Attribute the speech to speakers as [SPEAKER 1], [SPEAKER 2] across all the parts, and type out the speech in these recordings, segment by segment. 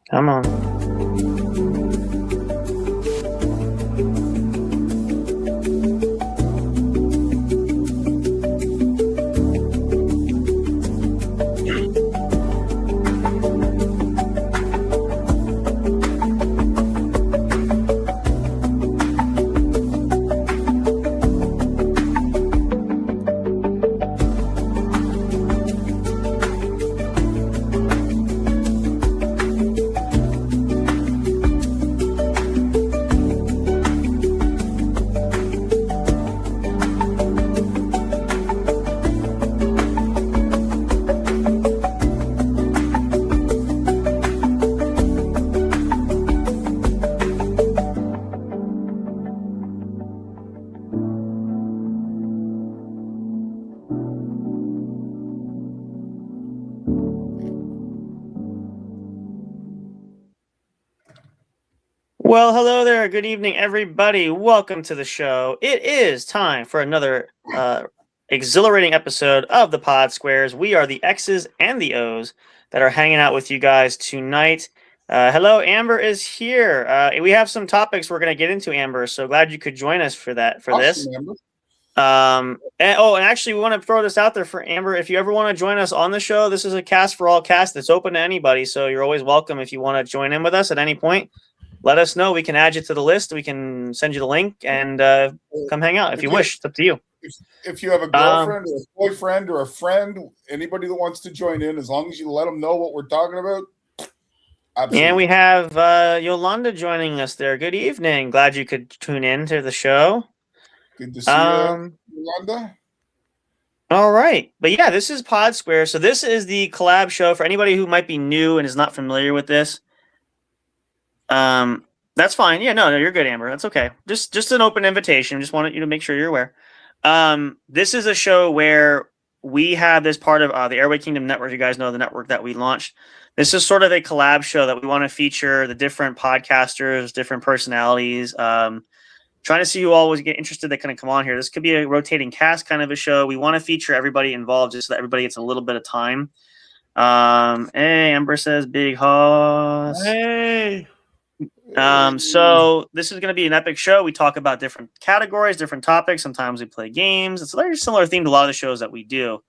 [SPEAKER 1] Come on. Well, hello there. Good evening, everybody. Welcome to the show. It is time for another exhilarating episode of the PodSquares. We are the X's and the O's that are hanging out with you guys tonight. Hello, Amber is here. We have some topics we're going to get into, Amber. So glad you could join us for this.
[SPEAKER 2] Amber.
[SPEAKER 1] And actually, we want to throw this out there for Amber. If you ever want to join us on the show, this is a cast for all cast that's open to anybody. So you're always welcome if you want to join in with us at any point. Let us know. We can add you to the list. We can send you the link and come hang out if you wish. It's up to you.
[SPEAKER 2] If you have a girlfriend or a boyfriend or a friend, anybody that wants to join in, as long as you let them know what we're talking about. Absolutely.
[SPEAKER 1] And we have Yolanda joining us there. Good evening. Glad you could tune in to the show.
[SPEAKER 2] Good to see you, Yolanda.
[SPEAKER 1] All right. But yeah, this is PodSquare. So this is the collab show for anybody who might be new and is not familiar with this. That's fine. Yeah, no, you're good, Amber. That's okay. Just an open invitation. Just wanted you to make sure you're aware. This is a show where we have this part of the Airway Kingdom Network. You guys know the network that we launched. This is sort of a collab show that we want to feature the different podcasters, different personalities. Trying to see who always get interested that kind of come on here. This could be a rotating cast kind of a show. We want to feature everybody involved just so that everybody gets a little bit of time. Hey, Amber says Big Hoss.
[SPEAKER 3] Hey.
[SPEAKER 1] So this is going to be an epic show. We talk about different categories, different topics. Sometimes we play games. It's a very similar theme to a lot of the shows that we do.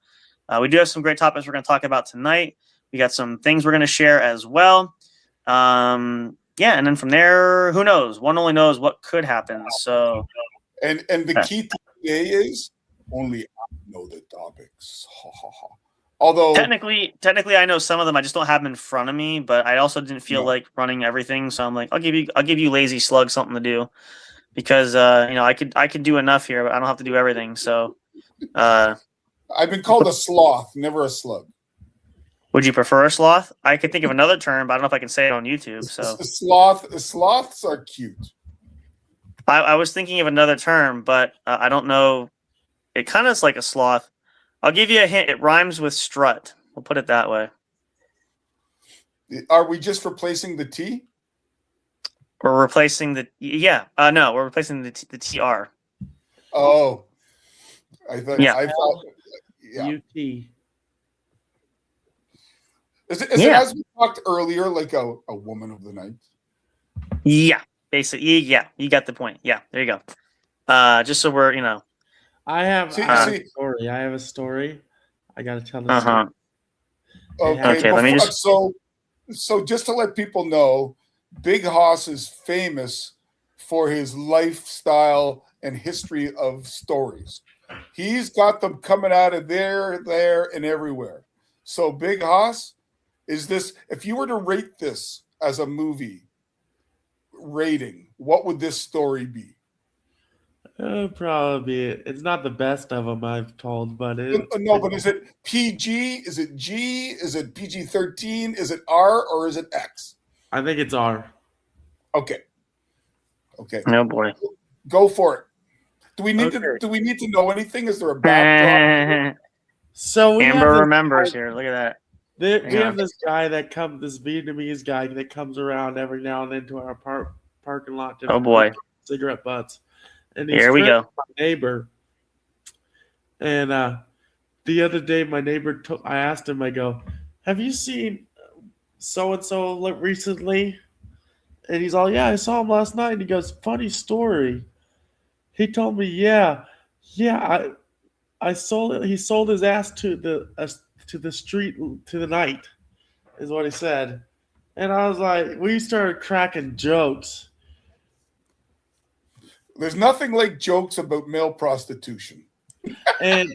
[SPEAKER 1] We do have some great topics we're going to talk about tonight. We got some things we're going to share as well. Yeah, and then from there, who knows? One only knows what could happen. So,
[SPEAKER 2] and the key to today is only I know the topics. Although
[SPEAKER 1] technically, I know some of them. I just don't have them in front of me. But I also didn't feel like running everything, so I'm like, I'll give you Lazy Slug something to do, because I could do enough here, but I don't have to do everything. So,
[SPEAKER 2] I've been called a sloth, never a slug.
[SPEAKER 1] Would you prefer a sloth? I could think of another term, but I don't know if I can say it on YouTube. So
[SPEAKER 2] sloths are cute.
[SPEAKER 1] I was thinking of another term, but I don't know. It kind of is like a sloth. I'll give you a hint. It rhymes with strut. We'll put it that way.
[SPEAKER 2] Are we just replacing the T?
[SPEAKER 1] We're replacing the no. We're replacing the TR.
[SPEAKER 2] Oh, I thought.
[SPEAKER 1] Yeah.
[SPEAKER 2] I thought. Yeah.
[SPEAKER 3] UT.
[SPEAKER 2] Is it as we talked earlier, like a woman of the night?
[SPEAKER 1] Yeah, basically. Yeah, you got the point. Yeah, there you go. Just so we're
[SPEAKER 3] I have a story. I have a story. I gotta tell this story.
[SPEAKER 2] Okay,
[SPEAKER 1] let me just.
[SPEAKER 2] So just to let people know, Big Hoss is famous for his lifestyle and history of stories. He's got them coming out of there, and everywhere. So Big Hoss, if you were to rate this as a movie rating, what would this story be?
[SPEAKER 3] Probably it's not the best of them I've told, but
[SPEAKER 2] but is it PG? Is it G? Is it PG-13? Is it R or is it X?
[SPEAKER 3] I think it's R.
[SPEAKER 2] Okay.
[SPEAKER 1] No boy.
[SPEAKER 2] Go for it. Do we need to know anything? Is there a backdrop?
[SPEAKER 3] So
[SPEAKER 1] Amber remembers here. Look at that.
[SPEAKER 3] We have this guy this Vietnamese guy that comes around every now and then to our parking lot.
[SPEAKER 1] Oh boy.
[SPEAKER 3] Cigarette butts. And he's
[SPEAKER 1] here we go.
[SPEAKER 3] My neighbor. And the other day, my neighbor, I asked him, I go, have you seen so and so recently, and he's all, yeah, I saw him last night. And he goes, funny story. He told me, yeah, I sold it. He sold his ass to the street to the night, is what he said. And I was like, we started cracking jokes.
[SPEAKER 2] There's nothing like jokes about male prostitution.
[SPEAKER 3] And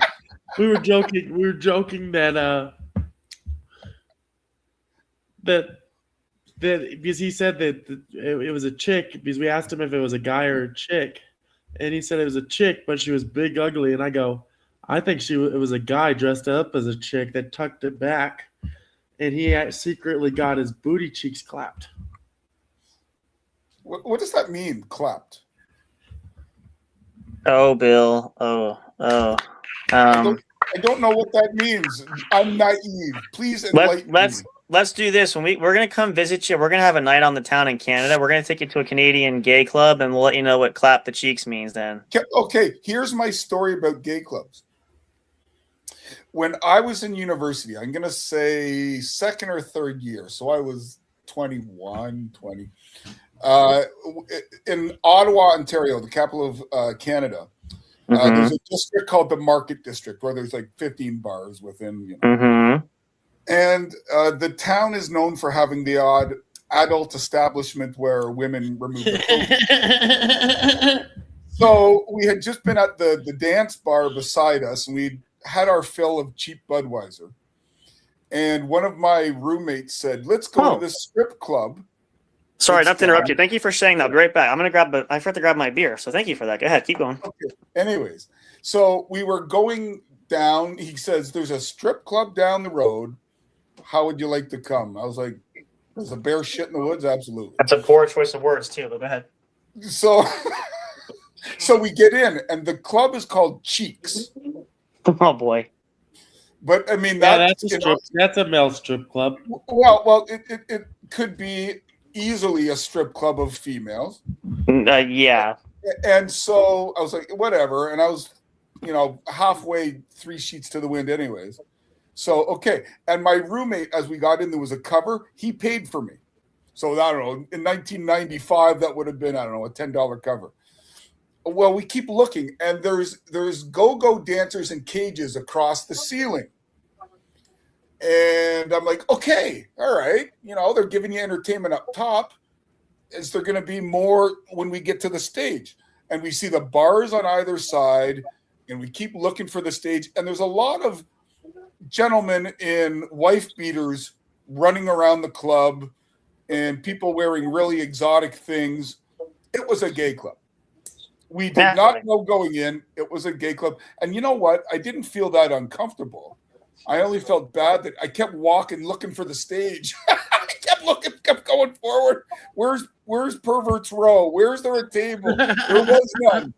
[SPEAKER 3] we were joking. We were joking that because he said that it was a chick, because we asked him if it was a guy or a chick, and he said it was a chick, but she was big, ugly. And I go, I think it was a guy dressed up as a chick that tucked it back, and he secretly got his booty cheeks clapped.
[SPEAKER 2] What does that mean? Clapped.
[SPEAKER 1] Oh, Bill. Oh.
[SPEAKER 2] I don't know what that means. I'm naive. Please enlighten me.
[SPEAKER 1] Let's do this. When we're gonna come visit you, we're gonna have a night on the town in Canada. We're gonna take you to a Canadian gay club, and we'll let you know what clap the cheeks means then.
[SPEAKER 2] Okay, here's my story about gay clubs. When I was in university, I'm gonna say second or third year, so I was 21, 20. In Ottawa, Ontario, the capital of Canada, there's a district called the Market District where there's like 15 bars within. And the town is known for having the odd adult establishment where women remove their clothes. So we had just been at the dance bar beside us, and we had our fill of cheap Budweiser. And one of my roommates said, let's go to this strip club.
[SPEAKER 1] Sorry, not to interrupt you. Thank you for saying that. I'll be right back. I'm going to I forgot to grab my beer. So thank you for that. Go ahead. Keep going.
[SPEAKER 2] Okay. Anyways, so we were going down. He says, there's a strip club down the road. How would you like to come? I was like, there's a bear shit in the woods? Absolutely.
[SPEAKER 1] That's a poor choice of words too, but go ahead.
[SPEAKER 2] So we get in, and the club is called Cheeks.
[SPEAKER 1] Oh, boy.
[SPEAKER 2] But, I mean,
[SPEAKER 3] that's a male strip club.
[SPEAKER 2] Well, it could be easily a strip club of females.
[SPEAKER 1] Yeah.
[SPEAKER 2] And so I was like, whatever. And I was, halfway 3 sheets to the wind anyways. So, okay. And my roommate, as we got in, there was a cover. He paid for me. So, I don't know, in 1995, that would have been, I don't know, a $10 cover. Well, we keep looking, and there's go-go dancers in cages across the ceiling. And I'm like, okay, all right. They're giving you entertainment up top. Is there going to be more when we get to the stage? And we see the bars on either side, and we keep looking for the stage. And there's a lot of gentlemen in wife beaters running around the club and people wearing really exotic things. It was a gay club. We did not know going in. It was a gay club. And you know what? I didn't feel that uncomfortable. I only felt bad that I kept walking, looking for the stage. I kept looking, kept going forward. Where's Pervert's Row? Where's there a table? There was none.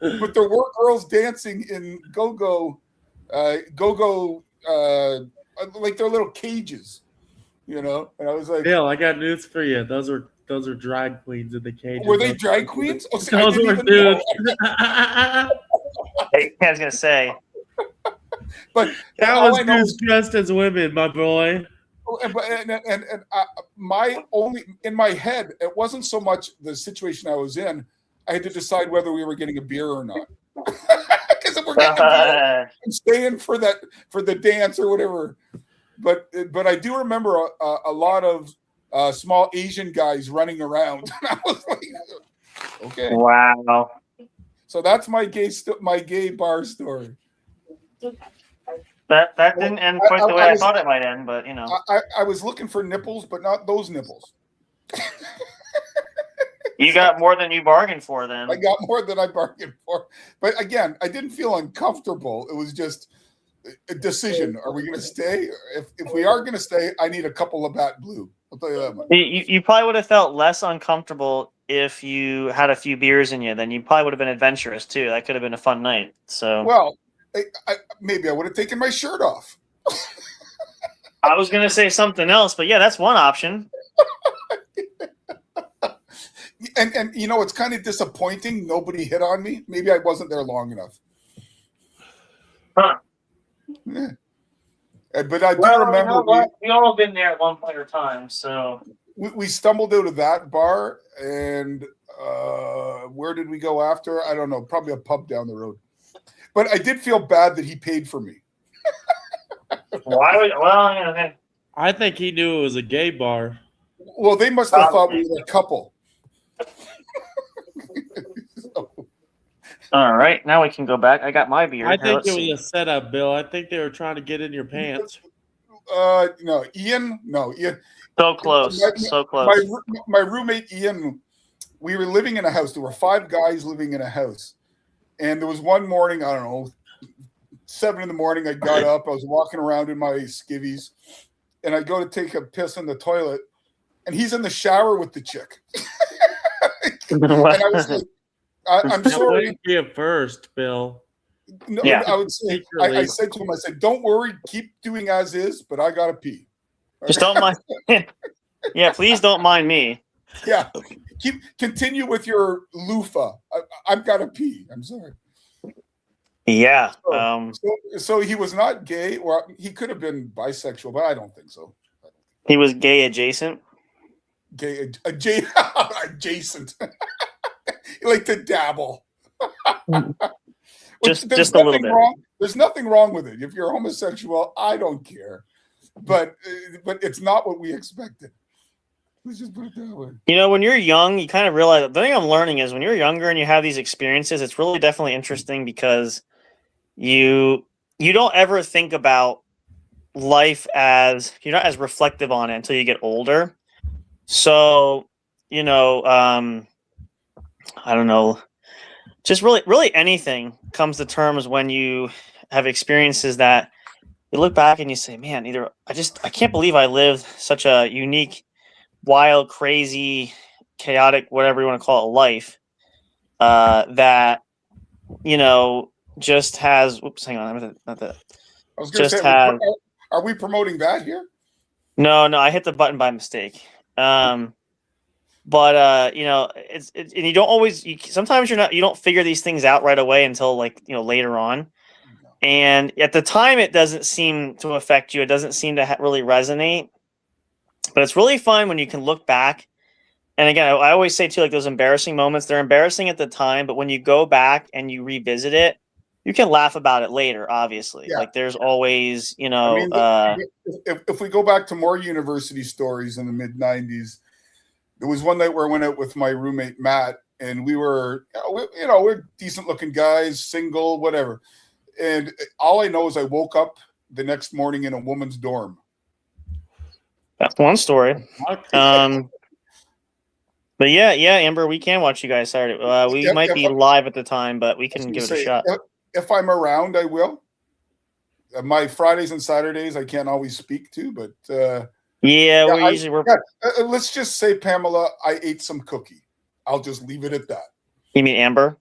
[SPEAKER 2] But there were girls dancing in go-go, like their little cages, And I was like,
[SPEAKER 3] Bill, I got news for you. Those are drag queens in the cage.
[SPEAKER 2] Were they drag queens?
[SPEAKER 3] Oh, so those were dudes.
[SPEAKER 1] Hey, I was gonna say,
[SPEAKER 2] but
[SPEAKER 3] that was dudes dressed as women, my boy.
[SPEAKER 2] And my only in my head, it wasn't so much the situation I was in. I had to decide whether we were getting a beer or not. Because if we're getting a beer, I'm staying for the dance or whatever. But I do remember a lot of small Asian guys running around. And I was like, okay,
[SPEAKER 1] wow.
[SPEAKER 2] So that's my gay bar story.
[SPEAKER 1] That didn't end quite the way I thought it might end, but
[SPEAKER 2] I was looking for nipples, but not those nipples.
[SPEAKER 1] You got more than you bargained for then.
[SPEAKER 2] I got more than I bargained for. But again, I didn't feel uncomfortable. It was just a decision. Are we going to stay? If we are going to stay, I need a couple of Bat Blue. I'll tell you that much.
[SPEAKER 1] You probably would have felt less uncomfortable if you had a few beers in you. Then you probably would have been adventurous too. That could have been a fun night. So
[SPEAKER 2] well, maybe I would have taken my shirt off.
[SPEAKER 1] I was going to say something else, but yeah, that's one option.
[SPEAKER 2] And it's kind of disappointing. Nobody hit on me. Maybe I wasn't there long enough.
[SPEAKER 1] Huh.
[SPEAKER 2] Yeah. But I do
[SPEAKER 1] Well, you
[SPEAKER 2] remember
[SPEAKER 1] know what? We all been there at one point or time. So
[SPEAKER 2] we stumbled out of that bar, and where did we go after? I don't know. Probably a pub down the road. But I did feel bad that he paid for me.
[SPEAKER 1] why would? Well, you know,
[SPEAKER 3] I think he knew it was a gay bar.
[SPEAKER 2] Well, they must have thought we were a couple.
[SPEAKER 1] all right, now we can go back. I got my beer.
[SPEAKER 3] I
[SPEAKER 1] Here,
[SPEAKER 3] think
[SPEAKER 1] let's
[SPEAKER 3] it
[SPEAKER 1] see.
[SPEAKER 3] was a setup, Bill. I think they were trying to get in your pants.
[SPEAKER 2] No, Ian. No, Ian.
[SPEAKER 1] So close, so close.
[SPEAKER 2] My roommate Ian. We were living in a house. There were 5 guys living in a house, and there was one morning. I don't know, 7 in the morning. I got up. I was walking around in my skivvies, and I go to take a piss in the toilet, and he's in the shower with the chick. And I was like, I'm
[SPEAKER 3] That
[SPEAKER 2] sorry.
[SPEAKER 3] wouldn't be at first, Bill.
[SPEAKER 2] No,
[SPEAKER 1] Yeah.
[SPEAKER 2] I would say, I said to him, I said, don't worry, keep doing as is, but I gotta pee.
[SPEAKER 1] Just don't mind. Yeah, please don't mind me.
[SPEAKER 2] Yeah, continue with your loofah. I've got to pee. I'm sorry.
[SPEAKER 1] Yeah.
[SPEAKER 2] So he was not gay, or he could have been bisexual, but I don't think so.
[SPEAKER 1] He was gay adjacent.
[SPEAKER 2] Gay adjacent. He liked to dabble.
[SPEAKER 1] Just a little bit.
[SPEAKER 2] There's nothing wrong with it. If you're homosexual, I don't care. But it's not what we expected. Let's just put it that way.
[SPEAKER 1] You know, when you're young, you kind of realize the thing I'm learning is when you're younger and you have these experiences, it's really definitely interesting because you don't ever think about life as you're not as reflective on it until you get older. So, you know, I don't know, just really anything comes to terms when you have experiences that you look back and you say, man, I can't believe I lived such a unique, wild, crazy, chaotic, whatever you want to call it, life that, you know, just has, oops, hang on. Not that.
[SPEAKER 2] I was going to say, are we promoting that here?
[SPEAKER 1] No, I hit the button by mistake. But you know, it's and you don't always. Sometimes you don't figure these things out right away until later on. And at the time, it doesn't seem to affect you. It doesn't seem to really resonate. But it's really fun when you can look back. And again, I always say too, like those embarrassing moments, they're embarrassing at the time, but when you go back and you revisit it, you can laugh about it later. Obviously, like there's always,
[SPEAKER 2] if we go back to more university stories in the mid '90s. There was one night where I went out with my roommate, Matt, and we were, we're decent looking guys, single, whatever. And all I know is I woke up the next morning in a woman's dorm.
[SPEAKER 1] That's one story. But yeah, Amber, we can watch you guys Saturday. We might be live at the time, but we can give it a shot.
[SPEAKER 2] If I'm around, I will. My Fridays and Saturdays, I can't always speak to, but... let's just say, Pamela, I ate some cookie. I'll just leave it at that.
[SPEAKER 1] You mean Amber?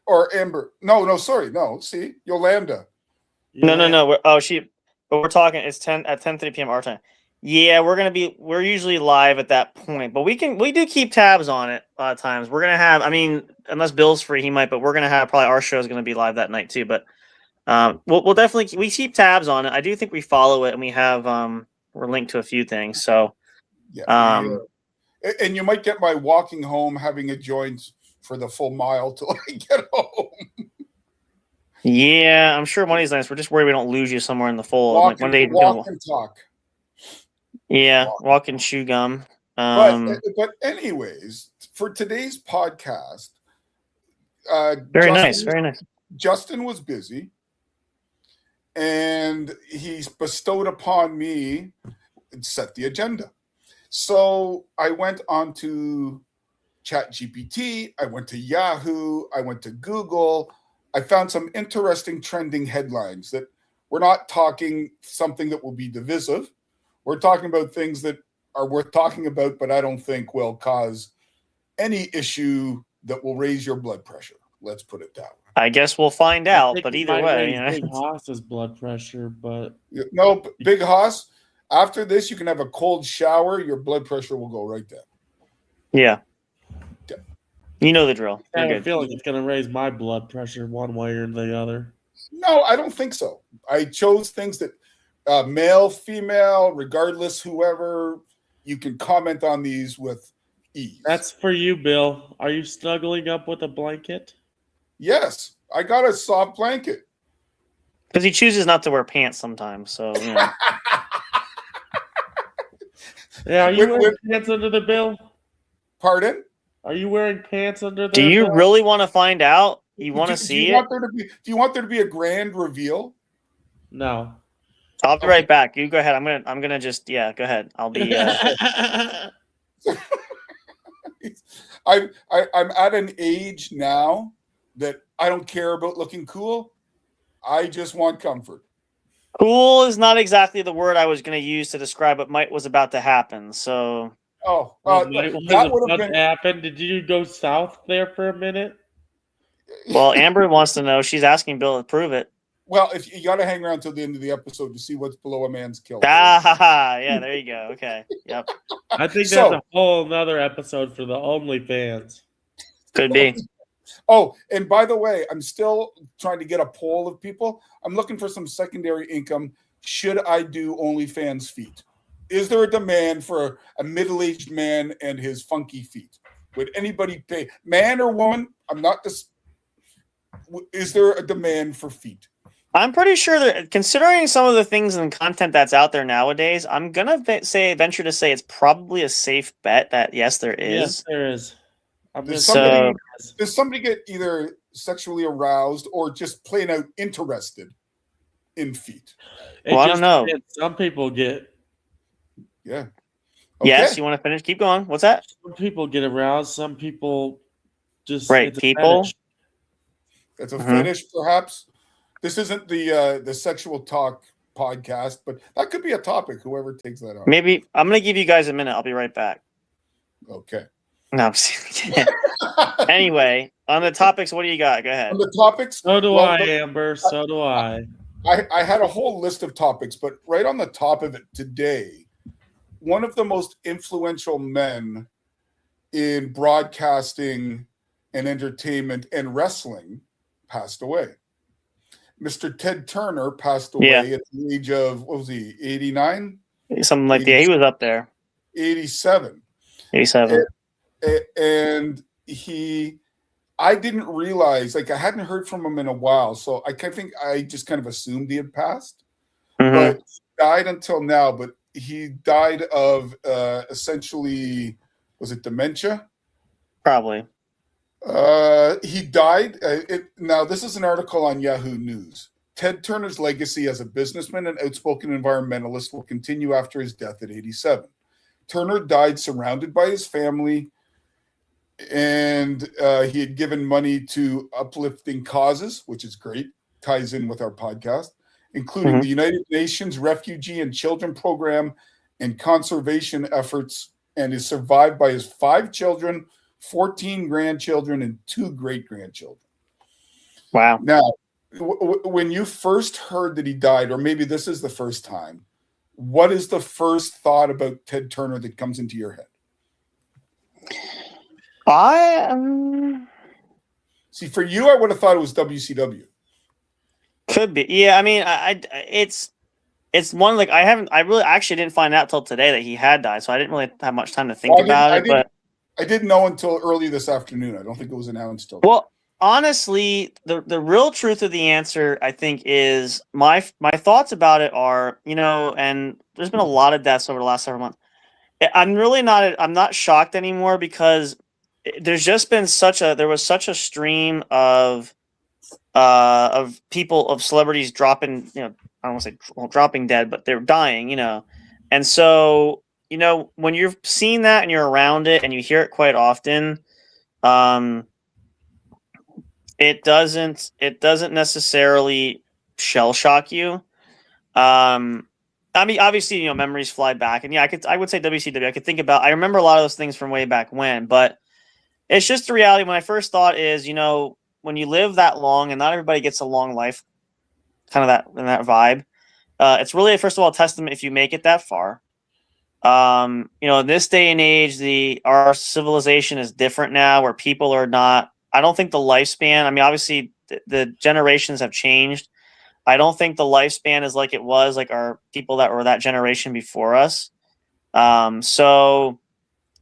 [SPEAKER 2] Or Amber? No, sorry, no. See, Yolanda.
[SPEAKER 1] No. But we're talking. It's 10:30 p.m. our time. Yeah, we're usually live at that point, but we do keep tabs on it a lot of times. We're gonna have. I mean, unless Bill's free, he might. But we're gonna have probably our show is gonna be live that night too. But we'll definitely we keep tabs on it. I do think we follow it, and we have we're linked to a few things. So,
[SPEAKER 2] and you might get my walking home, having a joint for the full mile till I get home.
[SPEAKER 1] Yeah, I'm sure one of these nights we're just worried we don't lose you somewhere in the fold.
[SPEAKER 2] Walk and talk.
[SPEAKER 1] Yeah, walk and chew gum.
[SPEAKER 2] But anyways, for today's podcast,
[SPEAKER 1] very nice.
[SPEAKER 2] Justin was busy. And he's bestowed upon me and set the agenda. So I went on to ChatGPT, I went to Yahoo, I went to Google. I found some interesting trending headlines that we're not talking something that will be divisive. We're talking about things that are worth talking about, but I don't think will cause any issue that will raise your blood pressure. Let's put it that way.
[SPEAKER 1] I guess we'll find out, but either way,
[SPEAKER 3] Big Hoss's blood pressure, but
[SPEAKER 2] no, Big Hoss. After this, you can have a cold shower. Your blood pressure will go right down.
[SPEAKER 1] Yeah, you know the drill.
[SPEAKER 3] I feel like it's going to raise my blood pressure one way or the other.
[SPEAKER 2] No, I don't think so. I chose things that Male, female, regardless, whoever, you can comment on these with ease.
[SPEAKER 3] That's for you, Bill. Are you snuggling up with a blanket?
[SPEAKER 2] Yes, I got a soft blanket.
[SPEAKER 1] Because he chooses not to wear pants sometimes. So, you know.
[SPEAKER 3] Yeah, are you wearing pants under the bill?
[SPEAKER 2] Pardon?
[SPEAKER 3] Are you wearing pants under the
[SPEAKER 1] Do you
[SPEAKER 3] bill?
[SPEAKER 1] really want to find out? You want to see it?
[SPEAKER 2] Do you want there to be a grand reveal?
[SPEAKER 3] No.
[SPEAKER 1] I'll be right back. You go ahead. I'm gonna just go ahead. I'll be.
[SPEAKER 2] I'm at an age now that I don't care about looking cool. I just want comfort.
[SPEAKER 1] Cool is not exactly the word I was going to use to describe what was about to happen. So.
[SPEAKER 2] That would have been
[SPEAKER 3] happened. Did you go south there for a minute?
[SPEAKER 1] Well, Amber wants to know. She's asking Bill to prove it.
[SPEAKER 2] Well, if you got to hang around till the end of the episode to see what's below a man's kill.
[SPEAKER 1] Yeah, there you go. Okay, yep.
[SPEAKER 3] I think that's a whole nother episode for the OnlyFans.
[SPEAKER 1] Could be.
[SPEAKER 2] Oh, and by the way, I'm still trying to get a poll of people. I'm looking for some secondary income. Should I do OnlyFans feet? Is there a demand for a middle-aged man and his funky feet? Would anybody pay, man or woman? I'm not this. Is there a demand for feet?
[SPEAKER 1] I'm pretty sure that, considering some of the things and content that's out there nowadays, I'm gonna venture to say it's probably a safe bet that yes, there is.
[SPEAKER 3] Yes, there is.
[SPEAKER 2] Does somebody get either sexually aroused or just plain out interested in feet?
[SPEAKER 1] Well, I don't know.
[SPEAKER 3] Some people get.
[SPEAKER 2] Yeah.
[SPEAKER 1] Okay. Yes, you want to finish? Keep going. What's that?
[SPEAKER 3] Some people get aroused. Some people just
[SPEAKER 1] people.
[SPEAKER 2] It's a fetish, perhaps. This isn't the sexual talk podcast, but that could be a topic. Whoever takes that on.
[SPEAKER 1] Maybe I'm going to give you guys a minute. I'll be right back.
[SPEAKER 2] Okay.
[SPEAKER 1] No, I'm kidding. Anyway, on the topics, what do you got? Go ahead.
[SPEAKER 2] On the topics.
[SPEAKER 3] So do I, Amber. So do I.
[SPEAKER 2] I had a whole list of topics, but right on the top of it today, one of the most influential men in broadcasting and entertainment and wrestling passed away. Mr. Ted Turner passed away at the age of, what was he, 89?
[SPEAKER 1] Something like that. He was up there.
[SPEAKER 2] 87.
[SPEAKER 1] 87.
[SPEAKER 2] And I didn't realize, I hadn't heard from him in a while, so I think I just kind of assumed he had passed.
[SPEAKER 1] Mm-hmm.
[SPEAKER 2] But he died until now, but he died of essentially, was it dementia?
[SPEAKER 1] Probably.
[SPEAKER 2] He died. Now, this is an article on Yahoo News. Ted Turner's legacy as a businessman and outspoken environmentalist will continue after his death at 87. Turner died surrounded by his family, and he had given money to uplifting causes, which is great, ties in with our podcast, including the United Nations Refugee and Children Program and conservation efforts, and is survived by his 5 children, 14 grandchildren, and 2 great-grandchildren.
[SPEAKER 1] Wow.
[SPEAKER 2] Now, when you first heard that he died, or maybe this is the first time, what is the first thought about Ted Turner that comes into your head? See, for you, I would have thought it was WCW.
[SPEAKER 1] Could be. Yeah, I mean, it's one, like, I really actually didn't find out till today that he had died, so I didn't really have much time to think about it. But
[SPEAKER 2] I didn't know until early this afternoon. I don't think it was announced till.
[SPEAKER 1] Well, honestly, the real truth of the answer, I think, is my thoughts about it are, and there's been a lot of deaths over the last several months. I'm not shocked anymore, because there's just been there was such a stream of people, of celebrities dropping, I don't want to say dropping dead, but they're dying, and so, when you're seeing that and you're around it and you hear it quite often, it doesn't necessarily shell shock you. I mean, obviously, memories fly back, and I would say WCW. I remember a lot of those things from way back when, but it's just the reality. When I first thought is, when you live that long, and not everybody gets a long life, kind of that vibe. It's really, first of all, a testament if you make it that far. In this day and age, our civilization is different now, where people are not. I don't think the lifespan. I mean, obviously, the generations have changed. I don't think the lifespan is like it was, like our people that were that generation before us. So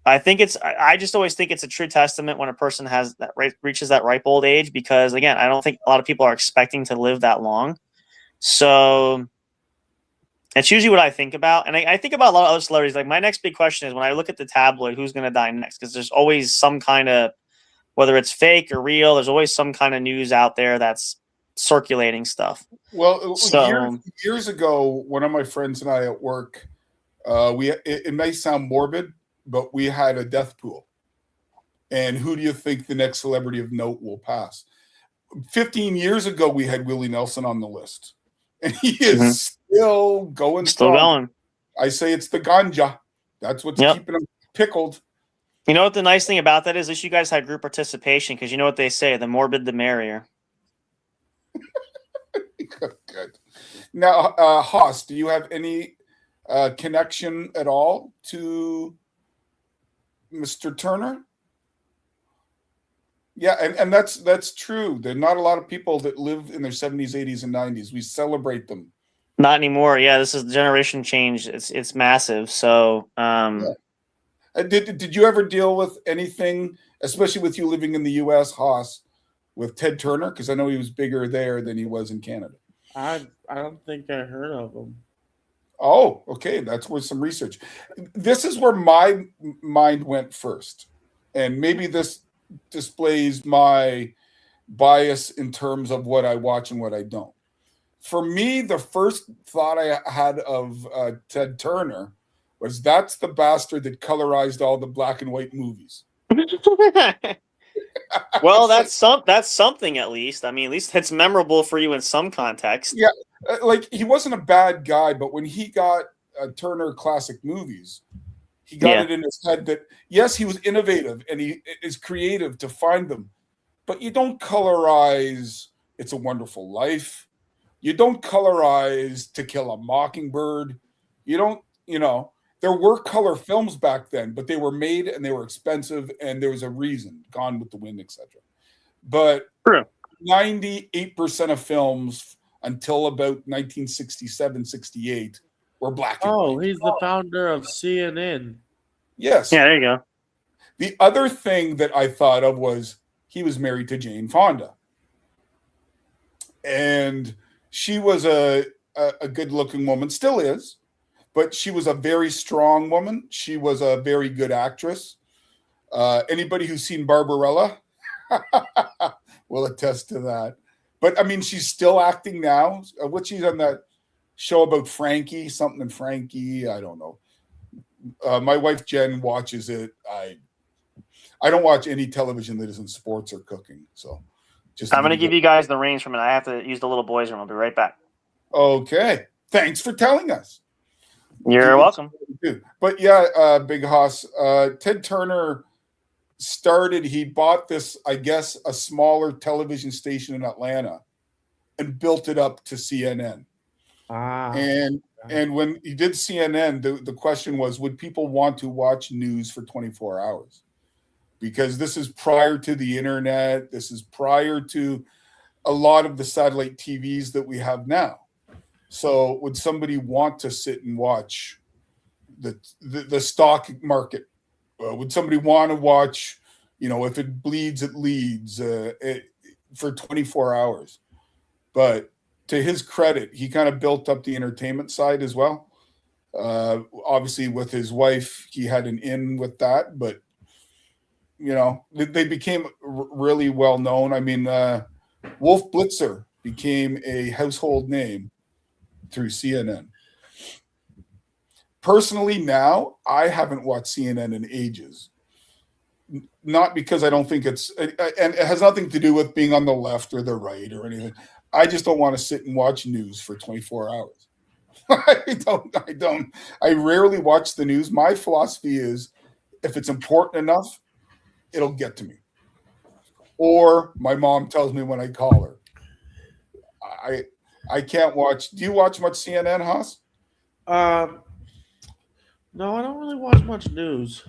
[SPEAKER 1] I think I just always think it's a true testament when a person has that reaches that ripe old age, because again, I don't think a lot of people are expecting to live that long. So that's usually what I think about. And I think about a lot of other celebrities. Like my next big question is when I look at the tabloid, who's going to die next? Because there's always some kind of, whether it's fake or real, there's always some kind of news out there that's circulating stuff.
[SPEAKER 2] Well,
[SPEAKER 1] So
[SPEAKER 2] years ago, one of my friends and I at work, it may sound morbid, but we had a death pool. And who do you think the next celebrity of note will pass? 15 years ago, we had Willie Nelson on the list. And he is still going
[SPEAKER 1] still
[SPEAKER 2] strong.
[SPEAKER 1] going.
[SPEAKER 2] I say it's the ganja. That's what's keeping him pickled.
[SPEAKER 1] You know what the nice thing about that is? At least you guys had group participation, because you know what they say, the morbid, the merrier.
[SPEAKER 2] Good. Now, Haas, do you have any connection at all to Mr. Turner? Yeah, and that's true. There are not a lot of people that live in their 70s, 80s, and 90s. We celebrate them.
[SPEAKER 1] Not anymore. Yeah, this is generation change. It's massive. So,
[SPEAKER 2] Yeah. Did you ever deal with anything, especially with you living in the U.S., Haas, with Ted Turner? Because I know he was bigger there than he was in Canada.
[SPEAKER 3] I don't think I heard of him.
[SPEAKER 2] Oh, okay. That's where some research. This is where my mind went first, and maybe this displays my bias in terms of what I watch and what I don't. For me, the first thought I had of Ted Turner was that's the bastard that colorized all the black and white movies.
[SPEAKER 1] Well, that's something at least. I mean, at least it's memorable for you in some context.
[SPEAKER 2] Yeah, like he wasn't a bad guy, but when he got Turner Classic Movies, he got it in his head that yes, he was innovative and he is creative to find them, but you don't colorize It's a Wonderful Life. You don't colorize To Kill a Mockingbird. You don't, there were color films back then, but they were made and they were expensive and there was a reason, Gone with the Wind, etc. But 98% of films until about 1967, 68 were black and white.
[SPEAKER 3] Oh, he's the founder of CNN.
[SPEAKER 2] Yes.
[SPEAKER 1] Yeah, there you go.
[SPEAKER 2] The other thing that I thought of was he was married to Jane Fonda. And she was a good-looking woman, still is, but she was a very strong woman. She was a very good actress. Anybody who's seen Barbarella will attest to that. But, I mean, she's still acting now. What she's on that show about Frankie, something in Frankie, I don't know. My wife, Jen, watches it. I don't watch any television that isn't sports or cooking. So
[SPEAKER 1] I'm going to give you guys the reins from it. I have to use the little boys' room. I'll be right back.
[SPEAKER 2] Okay. Thanks for telling us.
[SPEAKER 1] You're welcome.
[SPEAKER 2] But yeah, Big Hoss, Ted Turner he bought this, I guess, a smaller television station in Atlanta and built it up to CNN. And when he did CNN, the question was, would people want to watch news for 24 hours? Because this is prior to the internet. This is prior to a lot of the satellite TVs that we have now. So would somebody want to sit and watch the stock market? Would somebody want to watch, if it bleeds, it leads for 24 hours? But to his credit, he kind of built up the entertainment side as well. Obviously, with his wife, he had an in with that. But, they became really well known. I mean, Wolf Blitzer became a household name through CNN. Personally, now, I haven't watched CNN in ages. Not because I don't think and it has nothing to do with being on the left or the right or anything. I just don't want to sit and watch news for 24 hours. I rarely watch the news. My philosophy is if it's important enough, it'll get to me. Or my mom tells me when I call her. I can't watch. Do you watch much CNN, Haas?
[SPEAKER 3] No, I don't really watch much news.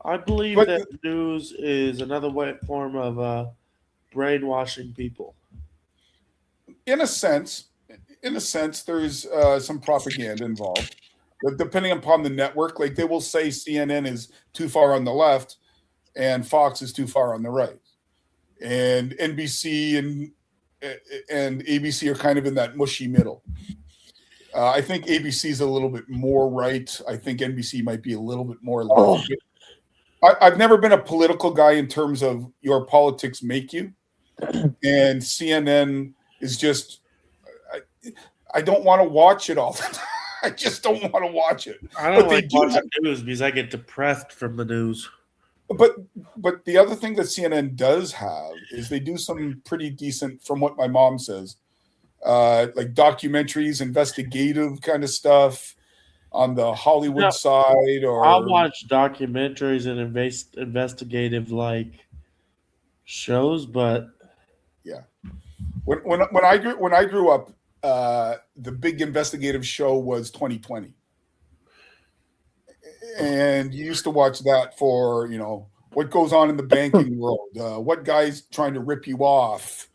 [SPEAKER 3] I believe that news is another form of brainwashing people.
[SPEAKER 2] In a sense, in a sense, there's some propaganda involved. But depending upon the network, like they will say CNN is too far on the left and Fox is too far on the right. And NBC and ABC are kind of in that mushy middle. I think ABC is a little bit more right. I think NBC might be a little bit more left. I've never been a political guy in terms of your politics make you. And CNN is just, I don't want to watch it all the time. I just don't want to watch it.
[SPEAKER 3] I don't like watching news because I get depressed from the news.
[SPEAKER 2] But the other thing that CNN does have is they do some pretty decent, from what my mom says, like documentaries, investigative kind of stuff on the Hollywood side. Or
[SPEAKER 3] I'll watch documentaries and investigative like shows, but
[SPEAKER 2] yeah, when I grew up, the big investigative show was 2020. And you used to watch that for, what goes on in the banking world, what guy's trying to rip you off,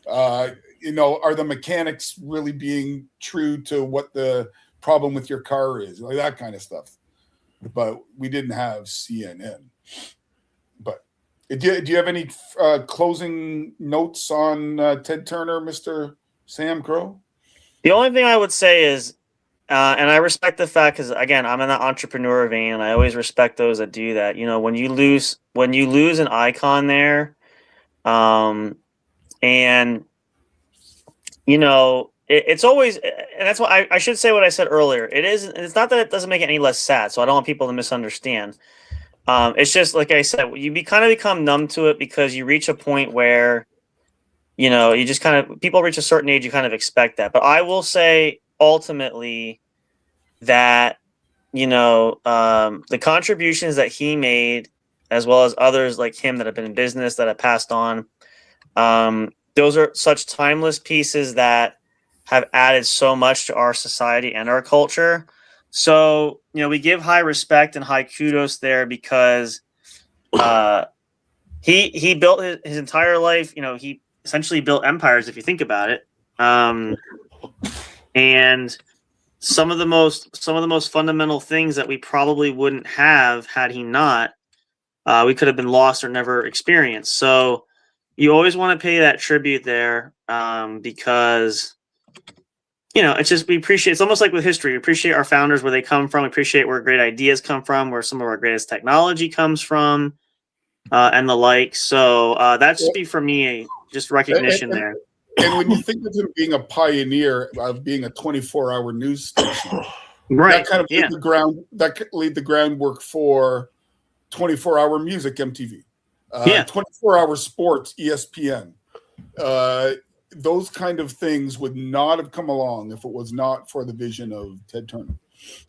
[SPEAKER 2] are the mechanics really being true to what the problem with your car is, like that kind of stuff. But we didn't have CNN. But do you have any closing notes on Ted Turner, Mr. Sam Crow?
[SPEAKER 1] The only thing I would say is, and I respect the fact, because again, I'm in the entrepreneur vein, and I always respect those that do that. When you lose an icon there, and it's always, and that's why I should say what I said earlier. It's not that it doesn't make it any less sad, so I don't want people to misunderstand. It's just like I said, you kind of become numb to it because you reach a point where, you just people reach a certain age, you kind of expect that. But I will say ultimately that, the contributions that he made, as well as others like him that have been in business, that have passed on, those are such timeless pieces that have added so much to our society and our culture. So, we give high respect and high kudos there because he built his entire life. He essentially built empires, if you think about it. And some of the most fundamental things that we probably wouldn't have had he not, we could have been lost or never experienced. So you always want to pay that tribute there, because it's just, we appreciate, it's almost like with history, we appreciate our founders, where they come from, we appreciate where great ideas come from, where some of our greatest technology comes from, and the like. So that should be, for me, just recognition there.
[SPEAKER 2] And when you think of him being a pioneer of being a 24-hour news station,
[SPEAKER 1] right,
[SPEAKER 2] that kind of laid the groundwork for 24-hour music, MTV, 24-hour sports, ESPN. Those kind of things would not have come along if it was not for the vision of Ted Turner.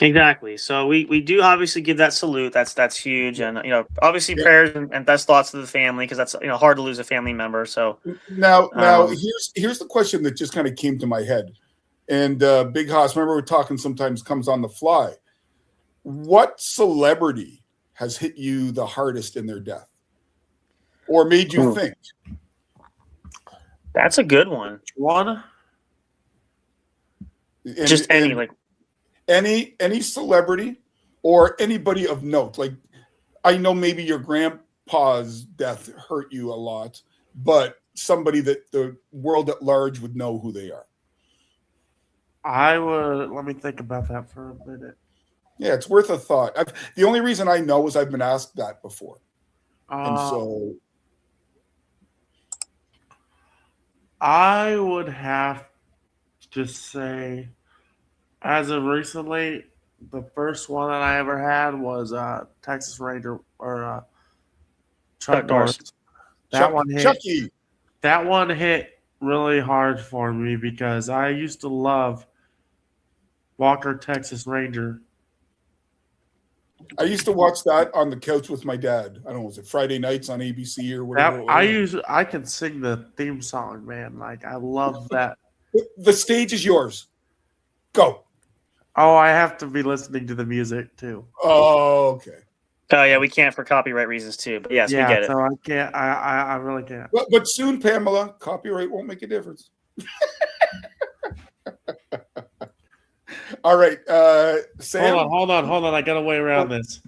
[SPEAKER 1] Exactly. So we do obviously give that salute. That's huge, and obviously prayers and best thoughts to the family, because that's hard to lose a family member. So
[SPEAKER 2] now here's the question that just kind of came to my head, and Big Hoss, remember we're talking sometimes comes on the fly. What celebrity has hit you the hardest in their death, or made you think?
[SPEAKER 1] That's a good one.
[SPEAKER 3] One,
[SPEAKER 2] any celebrity or anybody of note. Like, I know maybe your grandpa's death hurt you a lot, but somebody that the world at large would know who they are.
[SPEAKER 3] Let me think about that for a minute.
[SPEAKER 2] Yeah, it's worth a thought. The only reason I know is I've been asked that before. And so
[SPEAKER 3] I would have to say, as of recently, the first one that I ever had was Texas Ranger, or Chuck Norris. That one hit really hard for me because I used to love Walker, Texas Ranger.
[SPEAKER 2] I used to watch that on the couch with my dad. I don't know, was it Friday nights on ABC or whatever?
[SPEAKER 3] I can sing the theme song, man. Like, I love that.
[SPEAKER 2] The stage is yours. Go.
[SPEAKER 3] Oh, I have to be listening to the music too.
[SPEAKER 2] Oh, okay.
[SPEAKER 1] Oh yeah, we can't for copyright reasons too. But yes, we get it.
[SPEAKER 3] So I can't. I really can't.
[SPEAKER 2] But soon, Pamela, copyright won't make a difference. All right, Sam.
[SPEAKER 3] Hold on. I got a way around this.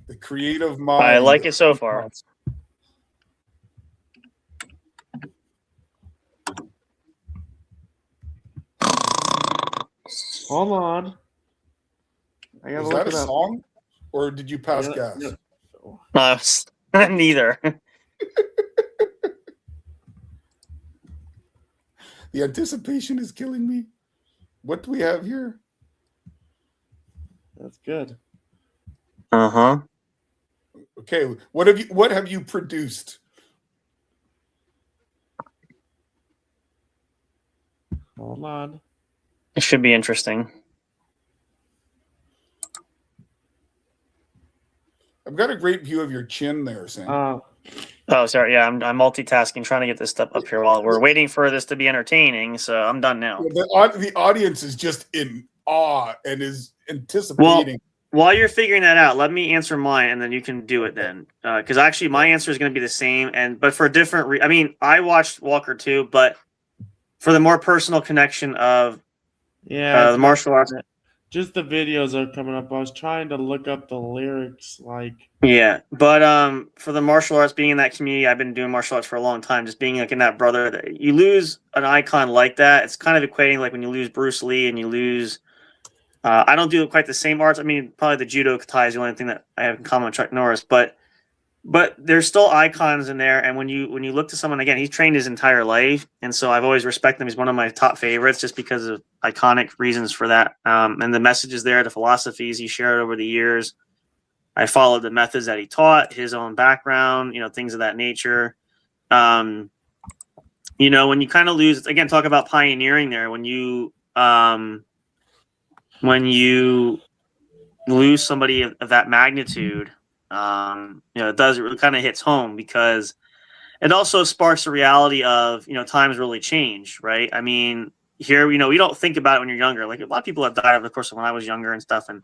[SPEAKER 2] The creative mind.
[SPEAKER 1] I like it so far.
[SPEAKER 3] Hold on. I gotta
[SPEAKER 2] Was
[SPEAKER 3] look
[SPEAKER 2] that a
[SPEAKER 3] it up.
[SPEAKER 2] song, or did you pass gas?
[SPEAKER 1] Neither.
[SPEAKER 2] The anticipation is killing me. What do we have here?
[SPEAKER 3] That's good.
[SPEAKER 1] Uh-huh.
[SPEAKER 2] Okay, what have you produced?
[SPEAKER 3] Hold on.
[SPEAKER 1] It should be interesting.
[SPEAKER 2] I've got a great view of your chin there, Sam.
[SPEAKER 1] Oh, sorry. Yeah, I'm multitasking, trying to get this stuff up here while we're waiting for this to be entertaining. So I'm done now.
[SPEAKER 2] The audience is just in awe and is anticipating.
[SPEAKER 1] Well, while you're figuring that out, let me answer mine, and then you can do it then. Because actually, my answer is going to be the same, but for a different. I mean, I watched Walker too, but for the more personal connection of the martial arts.
[SPEAKER 3] Just the videos are coming up. I was trying to look up the lyrics, like.
[SPEAKER 1] Yeah, but for the martial arts, being in that community, I've been doing martial arts for a long time. Just being like in that brother, that you lose an icon like that, it's kind of equating like when you lose Bruce Lee and you lose. I don't do quite the same arts. I mean, probably the judo kata is the only thing that I have in common with Chuck Norris, but there's still icons in there. And when you look to someone again, he's trained his entire life, and so I've always respected him. He's one of my top favorites just because of iconic reasons for that. And the messages there, the philosophies he shared over the years. I followed the methods that he taught, his own background, things of that nature. When you kind of lose, again, talk about pioneering there. When you lose somebody of that magnitude, it really kind of hits home because it also sparks the reality of, times really change, right? I mean, here, we don't think about it when you're younger. Like a lot of people have died over the course of when I was younger and stuff. And,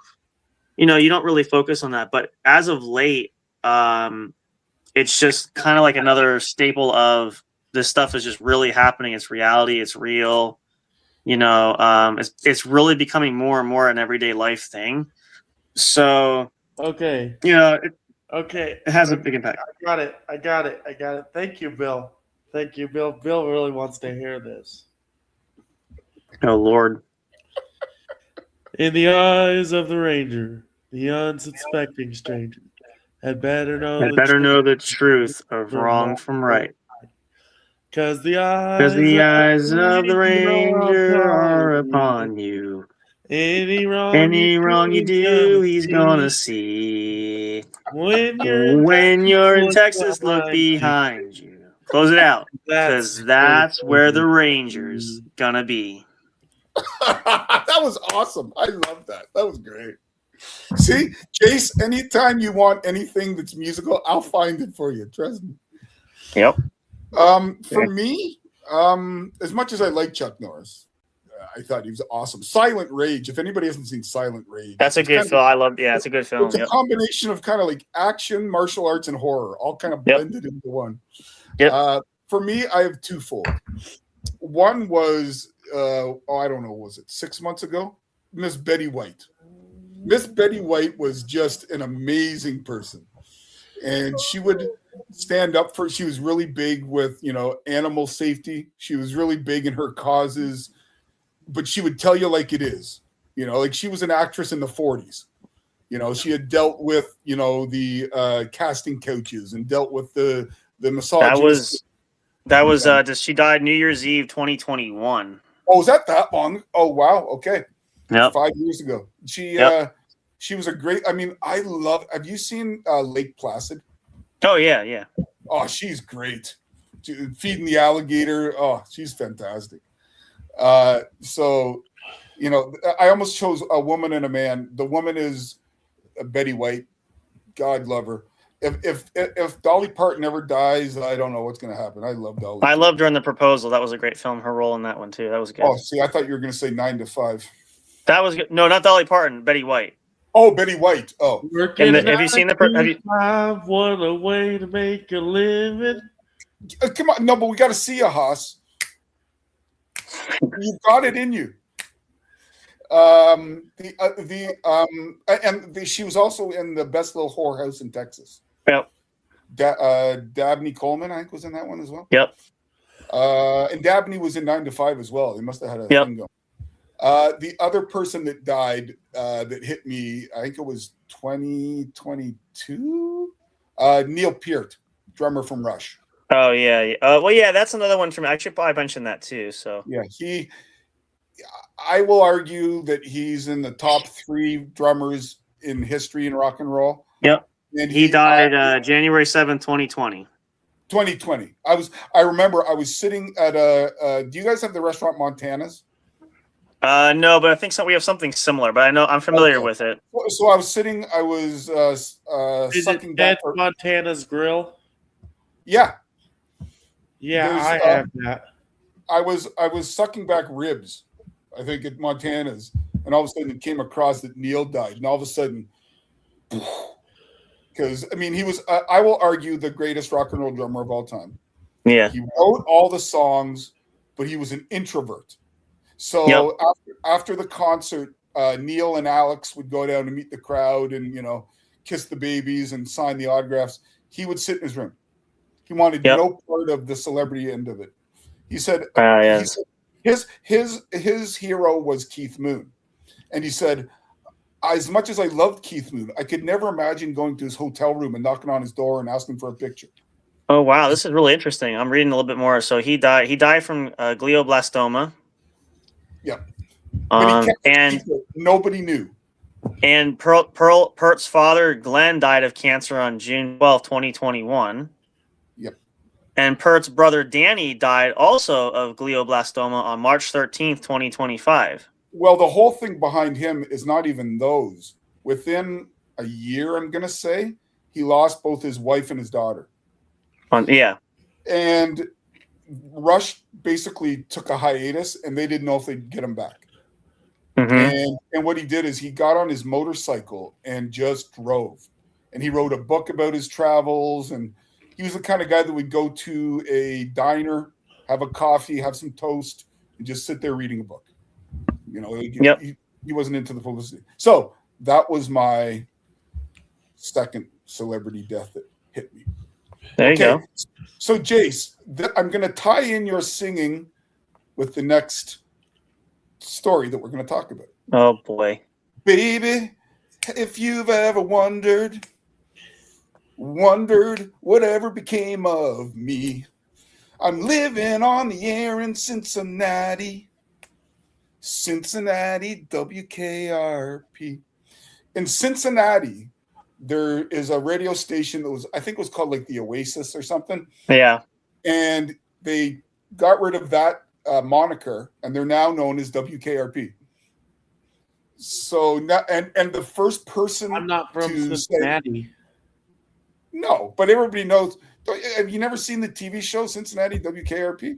[SPEAKER 1] you don't really focus on that. But as of late, it's just kind of like another staple of this stuff is just really happening. It's reality. It's real. It's really becoming more and more an everyday life thing. So,
[SPEAKER 3] okay.
[SPEAKER 1] It has a big impact.
[SPEAKER 3] I got it. Thank you, Bill. Bill really wants to hear this.
[SPEAKER 1] Oh, Lord.
[SPEAKER 3] In the eyes of the ranger, the unsuspecting stranger had better know
[SPEAKER 1] the truth of wrong from right.
[SPEAKER 3] Because the eyes
[SPEAKER 1] of the ranger are upon you. Any wrong you do, he's gonna see. When you're in Texas, look behind you. Close it out, because that's where the ranger's gonna be.
[SPEAKER 2] That was awesome. I love that. That was great. See, Chase, anytime you want anything that's musical, I'll find it for you. Trust me.
[SPEAKER 1] Yep.
[SPEAKER 2] For me, as much as I like Chuck Norris, I thought he was awesome. Silent Rage. If anybody hasn't seen Silent Rage,
[SPEAKER 1] that's a good film. I love. Yeah, it's a good film.
[SPEAKER 2] It's a combination of kind of like action, martial arts, and horror, all kind of blended into one.
[SPEAKER 1] Yep.
[SPEAKER 2] For me, I have twofold. One was, I don't know, was it 6 months ago? Miss Betty White. Miss Betty White was just an amazing person, and she would stand up for. She was really big with animal safety. She was really big in her causes. But she would tell you like it is, like she was an actress in the 40s. She had dealt with, the casting couches and dealt with the misogyny.
[SPEAKER 1] That was she died New Year's Eve 2021.
[SPEAKER 2] Oh, was that long? Oh, wow. Okay.
[SPEAKER 1] Yeah.
[SPEAKER 2] 5 years ago. She was a great, have you seen Lake Placid?
[SPEAKER 1] Oh, yeah. Yeah.
[SPEAKER 2] Oh, she's great. Feeding the alligator. Oh, she's fantastic. So, I almost chose a woman and a man. The woman is Betty White. God love her. If Dolly Parton ever dies, I don't know what's going to happen. I love Dolly.
[SPEAKER 1] I loved her in The Proposal. That was a great film. Her role in that one too. That was good.
[SPEAKER 2] Oh, see, I thought you were going to say 9 to 5.
[SPEAKER 1] That was good. No, not Dolly Parton. Betty White.
[SPEAKER 2] Oh, Betty White. Oh,
[SPEAKER 1] have you seen the?
[SPEAKER 3] What a way to make a living.
[SPEAKER 2] Come on, no, but we got to see you, Haas. You've got it in you. She was also in the Best Little Whorehouse in Texas.
[SPEAKER 1] Yep.
[SPEAKER 2] Dabney Coleman, I think, was in that one as well.
[SPEAKER 1] Yep.
[SPEAKER 2] And Dabney was in 9 to 5 as well. They must have had a thing going. The other person that died that hit me, I think it was 2022. Neil Peart, drummer from Rush.
[SPEAKER 1] Oh yeah. Well, yeah, that's another one from. I should probably mention that too. So
[SPEAKER 2] yeah, I will argue that he's in the top 3 drummers in history in rock and roll.
[SPEAKER 1] Yep. And he died January 7th, 2020.
[SPEAKER 2] 2020. I remember I was sitting at do you guys have the restaurant Montana's?
[SPEAKER 1] No, but I think we have something similar, but I'm familiar with it.
[SPEAKER 2] So I was sucking back
[SPEAKER 3] Montana's Grill.
[SPEAKER 2] Yeah.
[SPEAKER 3] Yeah, I have that.
[SPEAKER 2] I was sucking back ribs, I think, at Montana's, and all of a sudden it came across that Neil died, and all of a sudden, because I mean, he was, I will argue, the greatest rock and roll drummer of all time.
[SPEAKER 1] Yeah,
[SPEAKER 2] he wrote all the songs, but he was an introvert. So after the concert, Neil and Alex would go down to meet the crowd and kiss the babies and sign the autographs. He would sit in his room. He wanted no part of the celebrity end of it. He said, his hero was Keith Moon. And he said, as much as I loved Keith Moon, I could never imagine going to his hotel room and knocking on his door and asking for a picture.
[SPEAKER 1] Oh, wow. This is really interesting. I'm reading a little bit more. So he died from glioblastoma.
[SPEAKER 2] Yeah. And nobody knew.
[SPEAKER 1] And Pert's father, Glenn, died of cancer on June 12, 2021.
[SPEAKER 2] Yep.
[SPEAKER 1] And Pert's brother, Danny, died also of glioblastoma on March 13th, 2025.
[SPEAKER 2] Well, the whole thing behind him is not even those. Within a year, I'm going to say, he lost both his wife and his daughter. And Rush basically took a hiatus, and they didn't know if they'd get him back. Mm-hmm. And what he did is he got on his motorcycle and just drove. And he wrote a book about his travels, and he was the kind of guy that would go to a diner, have a coffee, have some toast, and just sit there reading a book. He wasn't into the publicity. So that was my second celebrity death that hit me.
[SPEAKER 1] There you go.
[SPEAKER 2] So, Jace, I'm going to tie in your singing with the next story that we're going to talk about.
[SPEAKER 1] Oh, boy.
[SPEAKER 2] Baby, if you've ever wondered whatever became of me, I'm living on the air in Cincinnati, WKRP. In Cincinnati, there is a radio station that I think was called like the Oasis or something.
[SPEAKER 1] Yeah.
[SPEAKER 2] And they got rid of that moniker, and they're now known as WKRP. So now, and the first person
[SPEAKER 3] I'm not from Cincinnati.
[SPEAKER 2] No, but everybody knows. Have you never seen the TV show Cincinnati WKRP?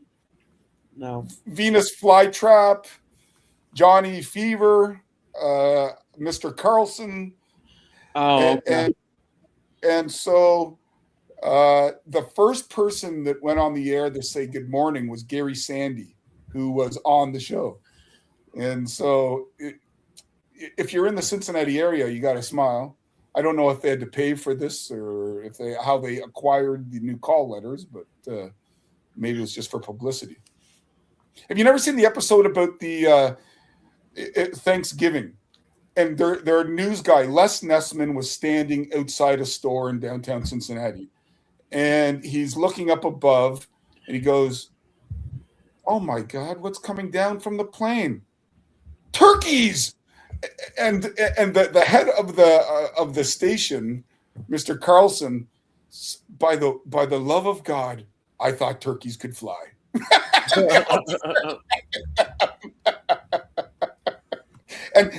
[SPEAKER 3] No. Venus
[SPEAKER 2] Flytrap, Johnny Fever, Mr. Carlson.
[SPEAKER 3] Oh, okay.
[SPEAKER 2] And so the first person that went on the air to say good morning was Gary Sandy, who was on the show. And so if you're in the Cincinnati area, you got to smile. I don't know if they had to pay for this or how they acquired the new call letters, but maybe it was just for publicity. Have you never seen the episode about the Thanksgiving? And their news guy, Les Nessman, was standing outside a store in downtown Cincinnati. And he's looking up above, and he goes, "Oh, my God, what's coming down from the plane? Turkeys!" And the head of the station, Mr. Carlson, by the love of God, I thought turkeys could fly. And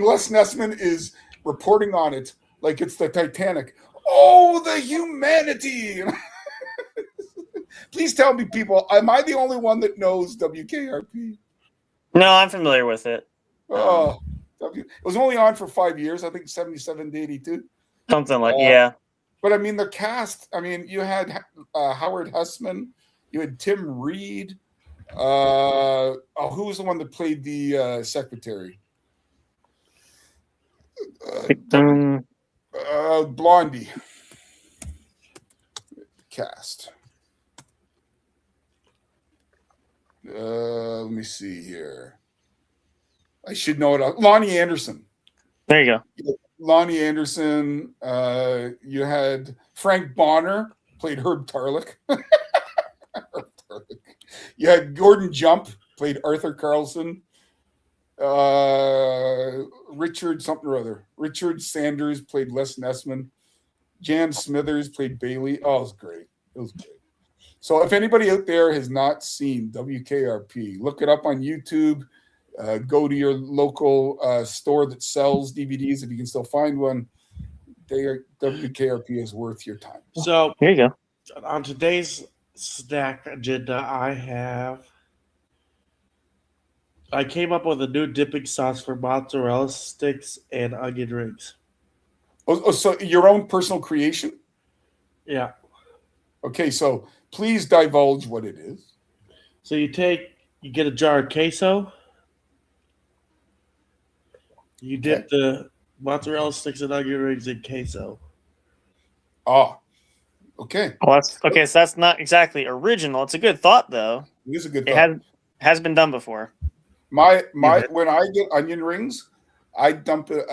[SPEAKER 2] Les Nessman is reporting on it like it's the Titanic. Oh, the humanity! Please tell me, people, am I the only one that knows WKRP?
[SPEAKER 1] No, I'm familiar with it.
[SPEAKER 2] Oh, it was only on for 5 years. I think 77 to 82.
[SPEAKER 1] Something like yeah.
[SPEAKER 2] But I mean, the cast. I mean, you had Howard Hessman, you had Tim Reed. Who was the one that played the secretary? Blondie cast. Let me see here. I should know it. Lonnie Anderson.
[SPEAKER 1] There you go.
[SPEAKER 2] Lonnie Anderson. You had Frank Bonner played Herb Tarlick. You had Gordon Jump played Arthur Carlson. Richard something or other. Richard Sanders played Les Nessman. Jan Smithers played Bailey. Oh, it was great. It was great. So if anybody out there has not seen WKRP, look it up on YouTube. Go to your local store that sells DVDs if you can still find one. WKRP is worth your time.
[SPEAKER 3] So
[SPEAKER 1] Here you go.
[SPEAKER 3] on today's snack agenda, I came up with a new dipping sauce for mozzarella sticks and onion rings.
[SPEAKER 2] Oh, so your own personal creation?
[SPEAKER 3] Yeah.
[SPEAKER 2] Okay, so please divulge what it is.
[SPEAKER 3] So you get a jar of queso. You dip the mozzarella sticks and onion rings in queso.
[SPEAKER 2] Ah, okay.
[SPEAKER 1] Well, so that's not exactly original. It's a good thought, though.
[SPEAKER 2] It is a good thought.
[SPEAKER 1] It has been done before.
[SPEAKER 2] When I get onion rings, I dunk it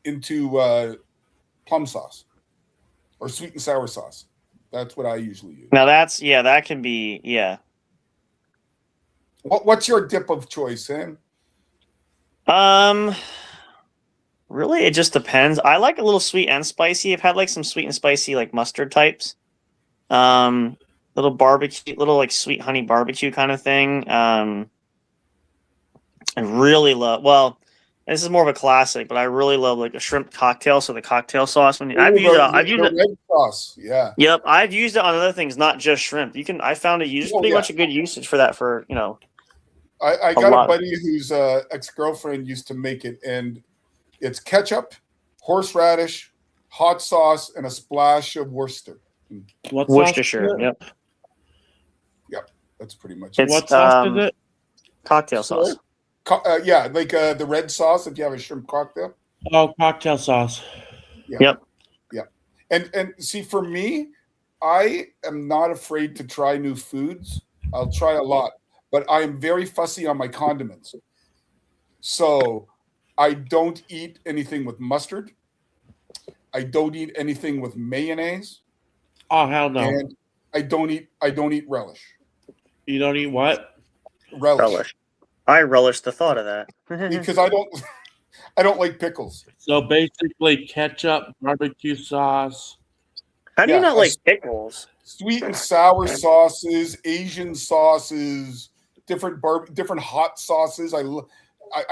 [SPEAKER 2] into plum sauce or sweet and sour sauce. That's what I usually use.
[SPEAKER 1] Now that can be.
[SPEAKER 2] What's your dip of choice, Sam?
[SPEAKER 1] Really, it just depends. I like a little sweet and spicy. I've had like some sweet and spicy like mustard types. Little barbecue, little like sweet honey barbecue kind of thing. I really love. Well, this is more of a classic, but I really love like a shrimp cocktail. So the cocktail sauce. I've used it.
[SPEAKER 2] Red sauce. Yeah.
[SPEAKER 1] Yep, I've used it on other things, not just shrimp. I found it pretty much a good usage for that.
[SPEAKER 2] I got a buddy whose ex-girlfriend used to make it, and it's ketchup, horseradish, hot sauce, and a splash of Worcester.
[SPEAKER 1] Worcestershire. Yep.
[SPEAKER 2] That's pretty much it.
[SPEAKER 3] What sauce is it?
[SPEAKER 1] Cocktail sauce.
[SPEAKER 2] The red sauce if you have a shrimp cocktail.
[SPEAKER 3] Oh, cocktail sauce.
[SPEAKER 2] Yeah. Yep. And see, for me, I am not afraid to try new foods. I'll try a lot, but I am very fussy on my condiments. So I don't eat anything with mustard. I don't eat anything with mayonnaise.
[SPEAKER 3] Oh, hell no.
[SPEAKER 2] And I don't eat relish.
[SPEAKER 3] You don't eat what?
[SPEAKER 2] Relish.
[SPEAKER 1] I relish the thought of that.
[SPEAKER 2] Because I don't like pickles.
[SPEAKER 3] So basically ketchup, barbecue sauce.
[SPEAKER 1] How do you not like pickles?
[SPEAKER 2] Sweet and sour sauces, Asian sauces, different hot sauces. I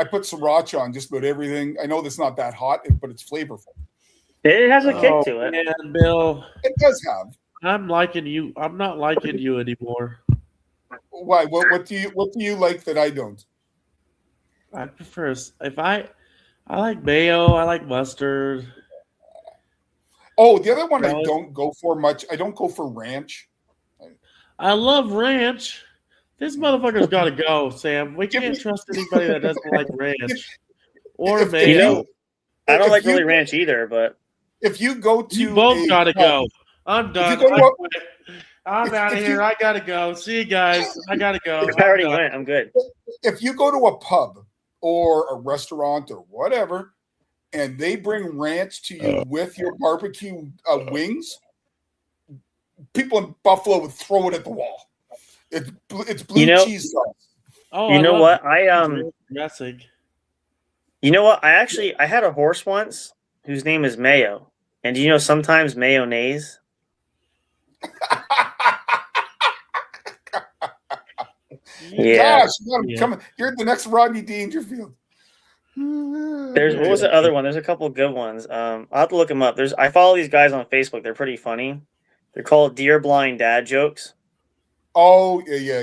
[SPEAKER 2] put sriracha on just about everything. I know that's not that hot, but it's flavorful.
[SPEAKER 1] It has a kick to it.
[SPEAKER 3] Man, Bill.
[SPEAKER 2] It does have.
[SPEAKER 3] I'm liking you. I'm not liking you anymore.
[SPEAKER 2] Why? What do you like that I don't?
[SPEAKER 3] I prefer I like mayo. I like mustard.
[SPEAKER 2] Oh, the other one I don't go for much. I don't go for ranch.
[SPEAKER 3] I love ranch. This motherfucker's got to go, Sam. We can't trust anybody that doesn't like ranch or mayo.
[SPEAKER 1] I don't like really ranch either, but
[SPEAKER 2] if you go to,
[SPEAKER 3] you both got to go. I'm done. I'm out of here. I got to go. See you guys. I got to go.
[SPEAKER 1] I already went. I'm good.
[SPEAKER 2] If you go to a pub or a restaurant or whatever, and they bring ranch to you with your barbecue wings, people in Buffalo would throw it at the wall. It's blue cheese sauce.
[SPEAKER 1] Oh, you know what?
[SPEAKER 3] Dressing.
[SPEAKER 1] You know what? I had a horse once whose name is Mayo, and do you know sometimes mayonnaise?
[SPEAKER 2] Yeah. Gosh, you're the next Rodney Dangerfield.
[SPEAKER 1] What was the other one? There's a couple of good ones. I'll have to look them up. I follow these guys on Facebook. They're pretty funny. They're called Dear Blind Dad Jokes.
[SPEAKER 2] Oh, yeah.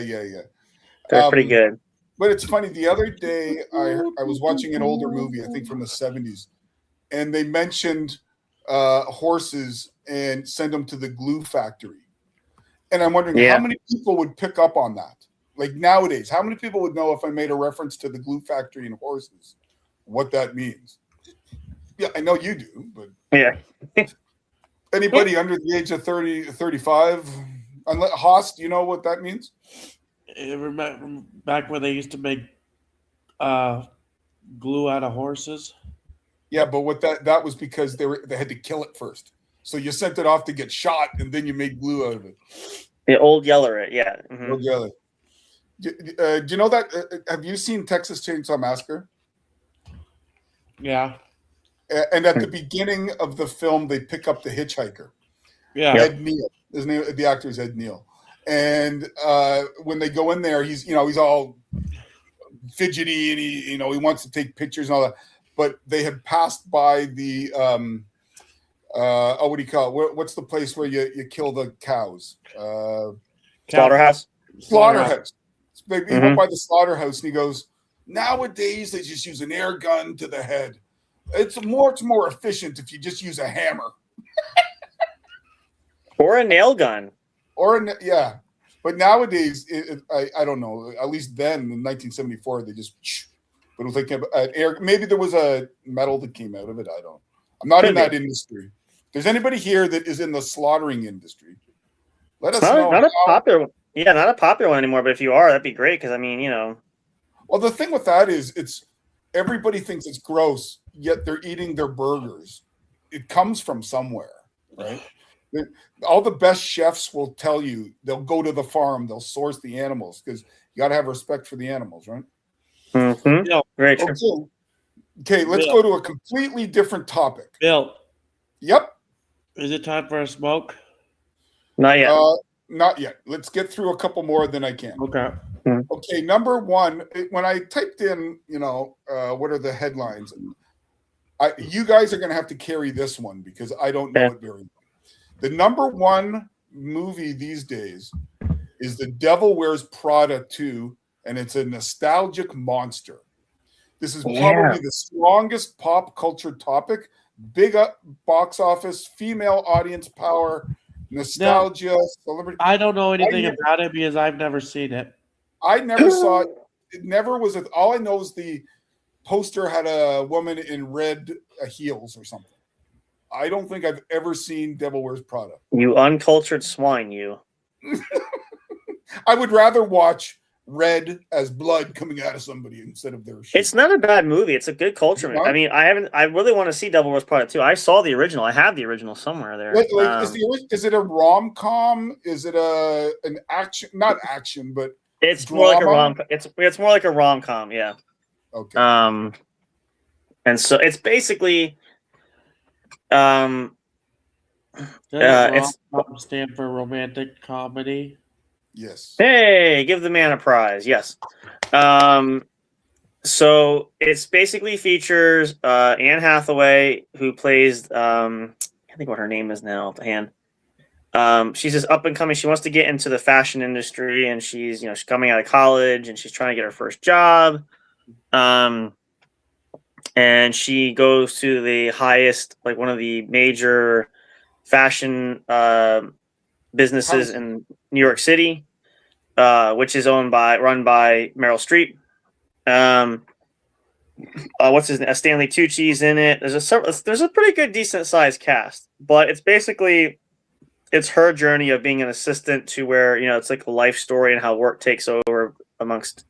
[SPEAKER 1] They're pretty good.
[SPEAKER 2] But it's funny. The other day, I was watching an older movie, I think from the 70s, and they mentioned horses and send them to the glue factory. And I'm wondering
[SPEAKER 1] Yeah.
[SPEAKER 2] how many people would pick up on that? Like nowadays, how many people would know if I made a reference to the glue factory and horses, what that means? Yeah, I know you do, but
[SPEAKER 1] Yeah.
[SPEAKER 2] anybody under the age of 30, 35, unless Haas, do you know what that means?
[SPEAKER 3] Remember back when they used to make glue out of horses?
[SPEAKER 2] Yeah, but what that was because they had to kill it first. So you sent it off to get shot, and then you made glue out of it.
[SPEAKER 1] The old Yeller it, yeah. Mhm.
[SPEAKER 2] Old Yeller. Do you know that? Have you seen Texas Chainsaw Massacre?
[SPEAKER 3] Yeah.
[SPEAKER 2] And at the beginning of the film, they pick up the hitchhiker.
[SPEAKER 3] Yeah.
[SPEAKER 2] Ed Neal. His name, the actor is Ed Neal. And when they go in there, he's all fidgety and he wants to take pictures and all that. But they had passed by the what do you call it? What's the place where you kill the cows?
[SPEAKER 1] Slaughterhouse.
[SPEAKER 2] Slaughterhouse. He went by the slaughterhouse and he goes, nowadays they just use an air gun to the head. It's more efficient if you just use a hammer.
[SPEAKER 1] Or a nail gun.
[SPEAKER 2] Yeah. But nowadays, I don't know. At least then, in 1974, they just. But it was like an air. Maybe there was a metal that came out of it. I don't. I'm not in that industry. If there's anybody here that is in the slaughtering industry, let us know.
[SPEAKER 1] Not a popular one anymore. But if you are, that'd be great. Because I mean,
[SPEAKER 2] Well, the thing with that is, everybody thinks it's gross, yet they're eating their burgers. It comes from somewhere, right? All the best chefs will tell you they'll go to the farm, they'll source the animals because you got to have respect for the animals, right?
[SPEAKER 1] Mm-hmm. Yeah, very true.
[SPEAKER 2] Okay, let's go to a completely different topic.
[SPEAKER 3] Bill.
[SPEAKER 2] Yep.
[SPEAKER 3] Is it time for a smoke?
[SPEAKER 1] Not yet.
[SPEAKER 2] Not yet. Let's get through a couple more than I can.
[SPEAKER 3] Okay.
[SPEAKER 2] Okay, number one, when I typed in, what are the headlines? You guys are going to have to carry this one because I don't know it very well. The number one movie these days is The Devil Wears Prada 2, and it's a nostalgic monster. This is probably the strongest pop culture topic. Big box office, female audience power, nostalgia, celebrity.
[SPEAKER 3] I don't know anything about it because I've never seen it.
[SPEAKER 2] I never saw it. It never was. All I know is the poster had a woman in red heels or something. I don't think I've ever seen Devil Wears Prada.
[SPEAKER 1] You uncultured swine, you.
[SPEAKER 2] I would rather watch red as blood coming out of somebody instead of their shit.
[SPEAKER 1] It's not a bad movie. It's a good culture movie. I mean, I really want to see Devil Wears Prada 2. I saw the original. I have the original somewhere there.
[SPEAKER 2] Is it a rom-com? Is it an action? Not action, but
[SPEAKER 1] it's
[SPEAKER 2] drama?
[SPEAKER 1] More like a rom. It's more like a rom-com. Yeah.
[SPEAKER 2] Okay.
[SPEAKER 3] And
[SPEAKER 1] so it's basically.
[SPEAKER 3] It's stand for romantic comedy.
[SPEAKER 2] Yes.
[SPEAKER 1] Hey, give the man a prize. Yes. So it's basically features Anne Hathaway, who plays I can't think what her name is now at the hand. She's just up and coming. She wants to get into the fashion industry, and she's coming out of college, and she's trying to get her first job. And she goes to the highest, like one of the major fashion businesses in New York City, which is run by Meryl Streep. What's his name? Stanley Tucci's in it. There's a pretty good, decent sized cast, but it's her journey of being an assistant to where it's like a life story and how work takes over amongst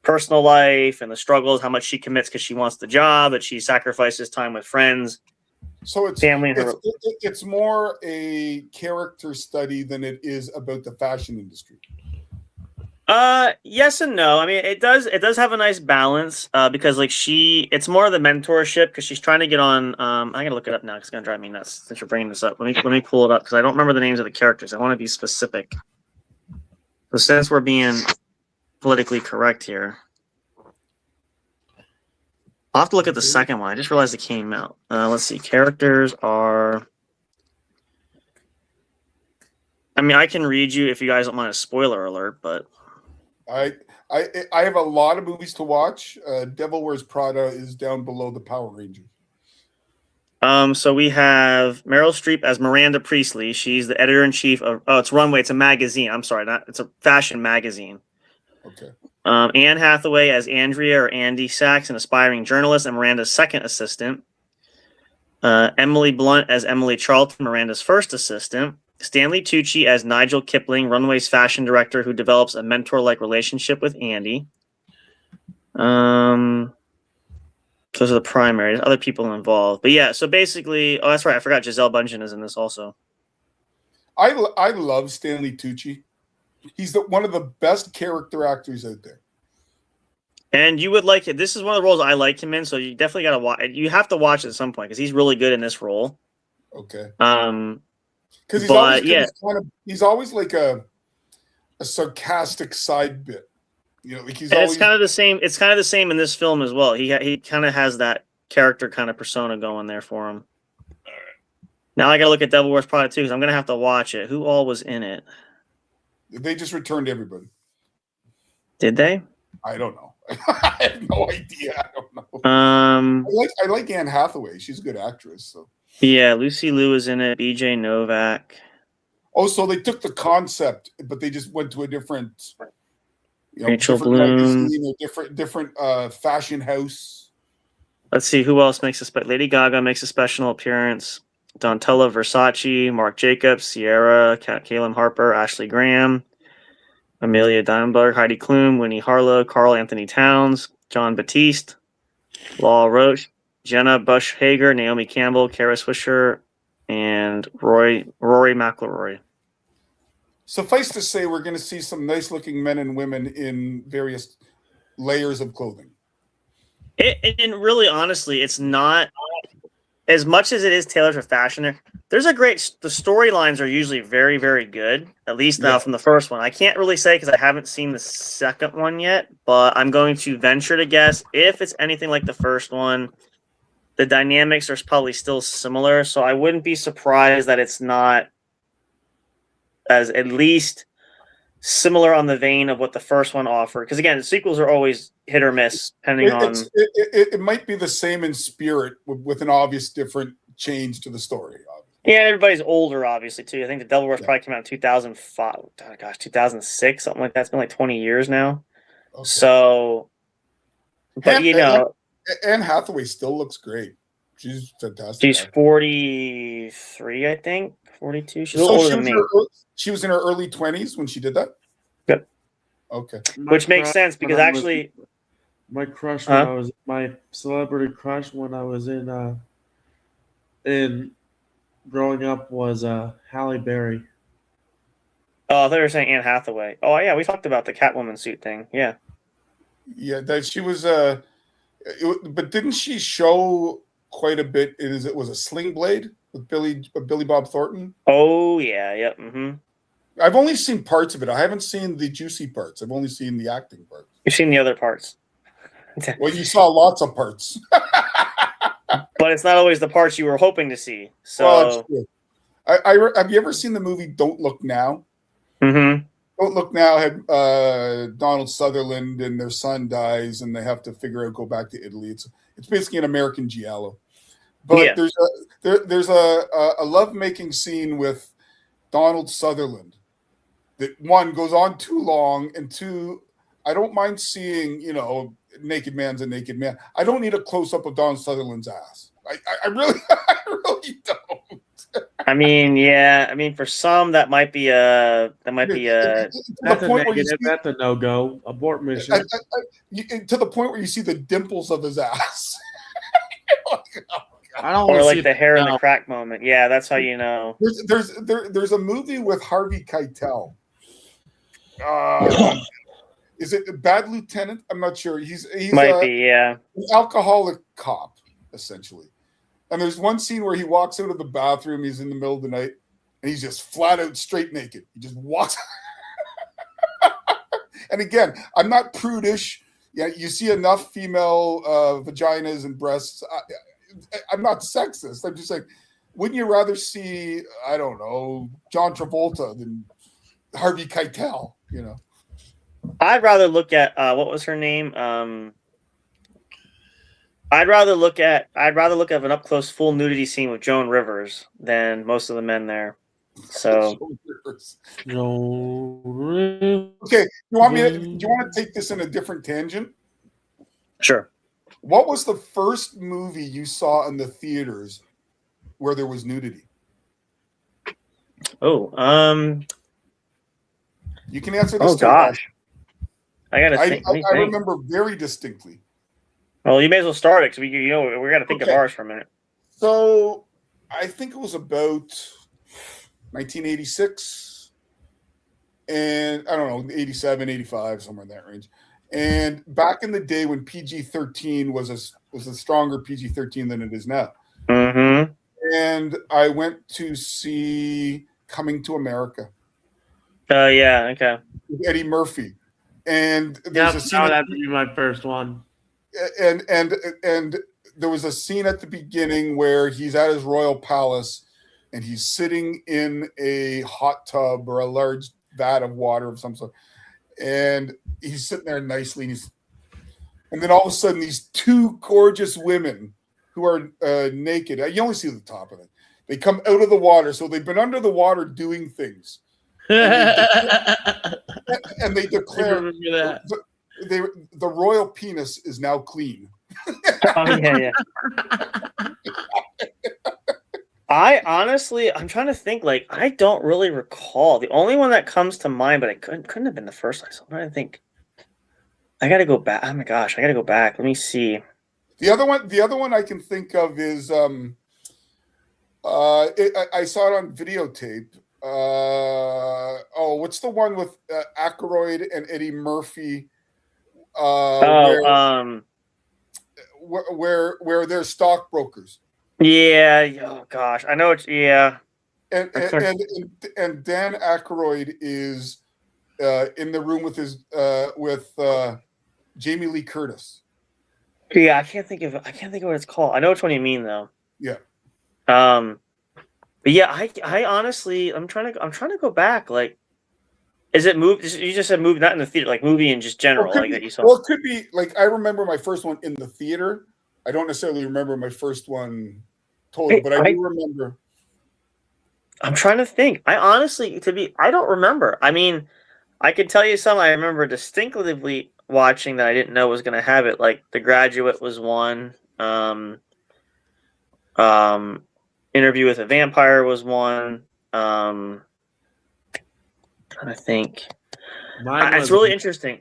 [SPEAKER 1] personal life and the struggles, how much she commits because she wants the job, but she sacrifices time with friends.
[SPEAKER 2] So it's
[SPEAKER 1] family.
[SPEAKER 2] It's more a character study than it is about the fashion industry.
[SPEAKER 1] Yes and no. I mean, it does have a nice balance because it's more of the mentorship because she's trying to get on. I'm gonna look it up now because it's gonna drive me nuts since you're bringing this up. Let me pull it up because I don't remember the names of the characters. I want to be specific. So since we're being politically correct here, I'll have to look at the second one. I just realized it came out. Let's see. Characters are. I mean, I can read you if you guys don't mind a spoiler alert, but.
[SPEAKER 2] I have a lot of movies to watch. Devil Wears Prada is down below the Power Rangers.
[SPEAKER 1] So we have Meryl Streep as Miranda Priestley. She's the editor-in-chief of it's Runway. It's a magazine. I'm sorry, it's a fashion magazine.
[SPEAKER 2] Okay.
[SPEAKER 1] Anne Hathaway as Andrea or Andy Sachs, an aspiring journalist and Miranda's second assistant. Emily Blunt as Emily Charlton, Miranda's first assistant. Stanley Tucci as Nigel Kipling, Runway's fashion director who develops a mentor-like relationship with Andy. Those are the primaries. Other people involved. But yeah, so basically, oh, that's right. I forgot Giselle Bundchen is in this also.
[SPEAKER 2] I love Stanley Tucci. He's one of the best character actors out there.
[SPEAKER 1] And you would like it. This is one of the roles I like him in, so you definitely got to watch. You have to watch it at some point because he's really good in this role.
[SPEAKER 2] Okay.
[SPEAKER 1] Because
[SPEAKER 2] he's always like a sarcastic side bit. You know, like
[SPEAKER 1] it's kind of the same. It's kind of the same in this film as well. He kind of has that character kind of persona going there for him. All right. Now I got to look at Devil Wears Prada 2 because I'm gonna have to watch it. Who all was in it?
[SPEAKER 2] They just returned everybody.
[SPEAKER 1] Did they?
[SPEAKER 2] I don't know. I have no idea. I don't know. I like Anne Hathaway. She's a good actress. So
[SPEAKER 1] yeah, Lucy Liu is in it. B.J. Novak.
[SPEAKER 2] Oh, so they took the concept, but they just went to a different.
[SPEAKER 1] Rachel Bloom,
[SPEAKER 2] different fashion house.
[SPEAKER 1] Let's see who else makes Lady Gaga makes a special appearance. Donatella Versace, Marc Jacobs, Sierra, Kaylin Harper, Ashley Graham, Amelia Dimberg, Heidi Klum, Winnie Harlow, Carl Anthony Towns, John Batiste, Law Roach, Jenna Bush Hager, Naomi Campbell, Kara Swisher, and Rory McIlroy.
[SPEAKER 2] Suffice to say, we're going to see some nice-looking men and women in various layers of clothing.
[SPEAKER 1] And really, honestly, it's not as much as it is tailored for fashion. The storylines are usually very, very good, at least now from the first one. I can't really say because I haven't seen the second one yet, but I'm going to venture to guess if it's anything like the first one, the dynamics are probably still similar, so I wouldn't be surprised that it's not as at least similar on the vein of what the first one offered. Because again, the sequels are always hit or miss, depending on.
[SPEAKER 2] It might be the same in spirit with an obvious different change to the story.
[SPEAKER 1] Yeah, everybody's older, obviously, too. I think The Devil Wears probably came out in 2005. Oh, gosh, 2006, something like that. It's been like 20 years now. Okay. So, but
[SPEAKER 2] Anne Hathaway still looks great. She's fantastic.
[SPEAKER 1] She's 43, I think. 42. She's a little older than me.
[SPEAKER 2] She was in her early 20s when she did that?
[SPEAKER 1] Yep.
[SPEAKER 2] Okay.
[SPEAKER 1] Which makes sense because actually
[SPEAKER 3] my crush when I was my celebrity crush when I was in growing up was Halle Berry.
[SPEAKER 1] Oh, I thought you were saying Anne Hathaway. Oh yeah, we talked about the Catwoman suit thing. Yeah.
[SPEAKER 2] Yeah, that she was but didn't she show quite a bit? It was a Sling Blade with Billy Bob Thornton.
[SPEAKER 1] Oh yeah, yep. Mm-hmm.
[SPEAKER 2] I've only seen parts of it. I haven't seen the juicy parts. I've only seen the acting parts.
[SPEAKER 1] You've seen the other parts.
[SPEAKER 2] Well, you saw lots of parts,
[SPEAKER 1] but it's not always the parts you were hoping to see. So,
[SPEAKER 2] well, have you ever seen the movie Don't Look Now?
[SPEAKER 1] Mm-hmm.
[SPEAKER 2] Don't Look Now had Donald Sutherland and their son dies, and they have to go back to Italy. It's basically an American giallo. But there's a lovemaking scene with Donald Sutherland that one goes on too long, and two, I don't mind seeing, naked man's a naked man. I don't need a close up of Donald Sutherland's ass. I really don't.
[SPEAKER 3] I mean, yeah. I mean, for some that might be a that's a no-go. Abort mission.
[SPEAKER 2] To the point where you see the dimples of his ass.
[SPEAKER 1] I don't or like the hair in the crack moment. Yeah, that's how you know.
[SPEAKER 2] There's a movie with Harvey Keitel. Is it Bad Lieutenant? I'm not sure. He's
[SPEAKER 1] might be an
[SPEAKER 2] alcoholic cop essentially. And there's one scene where he walks out of the bathroom. He's in the middle of the night, and he's just flat out straight naked. He just walks. And again, I'm not prudish. Yeah, you see enough female vaginas and breasts. I'm not sexist. I'm just like, wouldn't you rather see, I don't know, John Travolta than Harvey Keitel?
[SPEAKER 1] I'd rather look at what was her name? I'd rather look at an up close full nudity scene with Joan Rivers than most of the men there. So
[SPEAKER 3] No.
[SPEAKER 2] Okay, do you want to take this in a different tangent?
[SPEAKER 1] sure.
[SPEAKER 2] What was the first movie you saw in the theaters where there was nudity?
[SPEAKER 1] Oh,
[SPEAKER 2] You can answer this.
[SPEAKER 1] oh gosh, I gotta
[SPEAKER 2] I
[SPEAKER 1] think. Let me
[SPEAKER 2] I
[SPEAKER 1] think.
[SPEAKER 2] remember very distinctly.
[SPEAKER 1] Well, you may as well start it because we got to think of
[SPEAKER 2] Okay.
[SPEAKER 1] ours for a minute.
[SPEAKER 2] So I think it was about 1986, and I don't know, 87, 85, somewhere in that range. And back in the day when PG-13 was a stronger PG-13 than it is now.
[SPEAKER 1] Mm-hmm.
[SPEAKER 2] And I went to see Coming to America
[SPEAKER 1] Yeah. Okay.
[SPEAKER 2] with Eddie Murphy. And
[SPEAKER 3] Yeah,
[SPEAKER 2] there's a
[SPEAKER 3] that
[SPEAKER 2] scene
[SPEAKER 3] would have to be my first one.
[SPEAKER 2] and there was a scene at the beginning where he's at his royal palace and he's sitting in a hot tub or a large vat of water of some sort. And he's sitting there nicely. And then all of a sudden, these two gorgeous women who are naked, you only see the top of it. They come out of the water. So they've been under the water doing things. And they declare the royal penis is now clean.
[SPEAKER 1] Oh yeah. I'm trying to think. Like, I don't really recall. The only one that comes to mind, but it couldn't have been the first I saw. I'm trying to think. I gotta go back. Oh my gosh, I gotta go back. Let me see.
[SPEAKER 2] The other one I can think of is I saw it on videotape. What's the one with Aykroyd and Eddie Murphy? Where they're stockbrokers.
[SPEAKER 1] Yeah. Oh gosh, I know it's yeah.
[SPEAKER 2] And Dan Aykroyd is in the room with Jamie Lee Curtis.
[SPEAKER 1] Yeah, I can't think of what it's called. I know which one you mean though.
[SPEAKER 2] Yeah.
[SPEAKER 1] But yeah, I honestly, I'm trying to go back. Like, is it movie? You just said movie, not in the theater, like movie in just general, like that you saw.
[SPEAKER 2] Well, it could be like I remember my first one in the theater. I don't necessarily remember my first one total, but I do remember.
[SPEAKER 1] I'm trying to think. I honestly, I don't remember. I mean, I could tell you some I remember distinctively watching that I didn't know was going to have it. Like The Graduate was one. Interview with a Vampire was one. Trying to think. It's really interesting.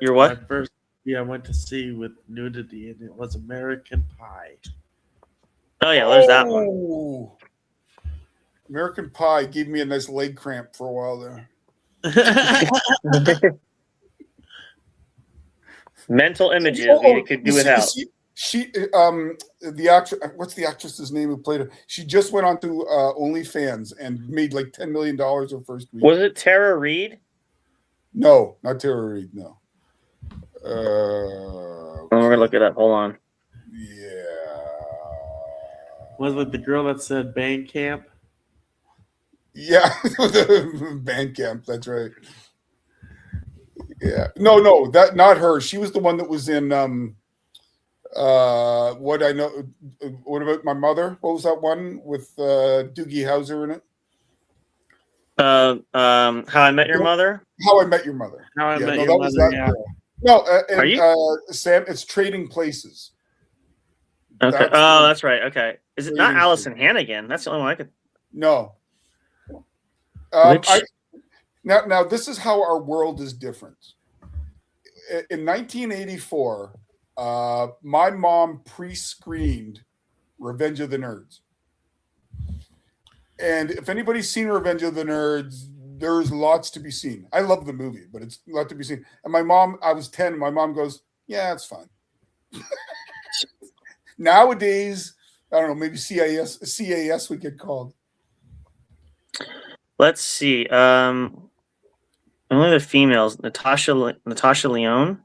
[SPEAKER 1] You're what?
[SPEAKER 3] My first movie I went to see with nudity, and it was American Pie.
[SPEAKER 1] Oh yeah, there's that one.
[SPEAKER 2] American Pie gave me a nice leg cramp for a while there.
[SPEAKER 1] Mental images we could do without.
[SPEAKER 2] The actress, what's the actress's name who played her? She just went on to OnlyFans and made like $10 million her first week.
[SPEAKER 1] Was it Tara Reid?
[SPEAKER 2] No, not Tara Reid. No.
[SPEAKER 1] We're gonna look it up. Hold on.
[SPEAKER 2] Yeah.
[SPEAKER 3] Was it the girl that said band camp?
[SPEAKER 2] Yeah, band camp. That's right. Yeah. No, that not her. She was the one that was in what I know. What about My Mother? What was that one with Doogie Howser in it?
[SPEAKER 1] How I Met Your Mother.
[SPEAKER 2] How I Met Your Mother.
[SPEAKER 3] How I Met Your Mother. Yeah.
[SPEAKER 2] No,
[SPEAKER 1] Are you?
[SPEAKER 2] Sam? It's Trading Places.
[SPEAKER 1] Okay. That's right. Okay. Is it not Allison Hannigan? That's the only one I could.
[SPEAKER 2] No. Now this is how our world is different. In 1984, my mom pre-screened Revenge of the Nerds. And if anybody's seen Revenge of the Nerds, there's lots to be seen. I love the movie, but it's a lot to be seen. And my mom, I was 10, my mom goes, yeah, it's fine. Nowadays, I don't know, maybe CAS would get called.
[SPEAKER 1] Let's see. Only the females. Natasha Lyonne.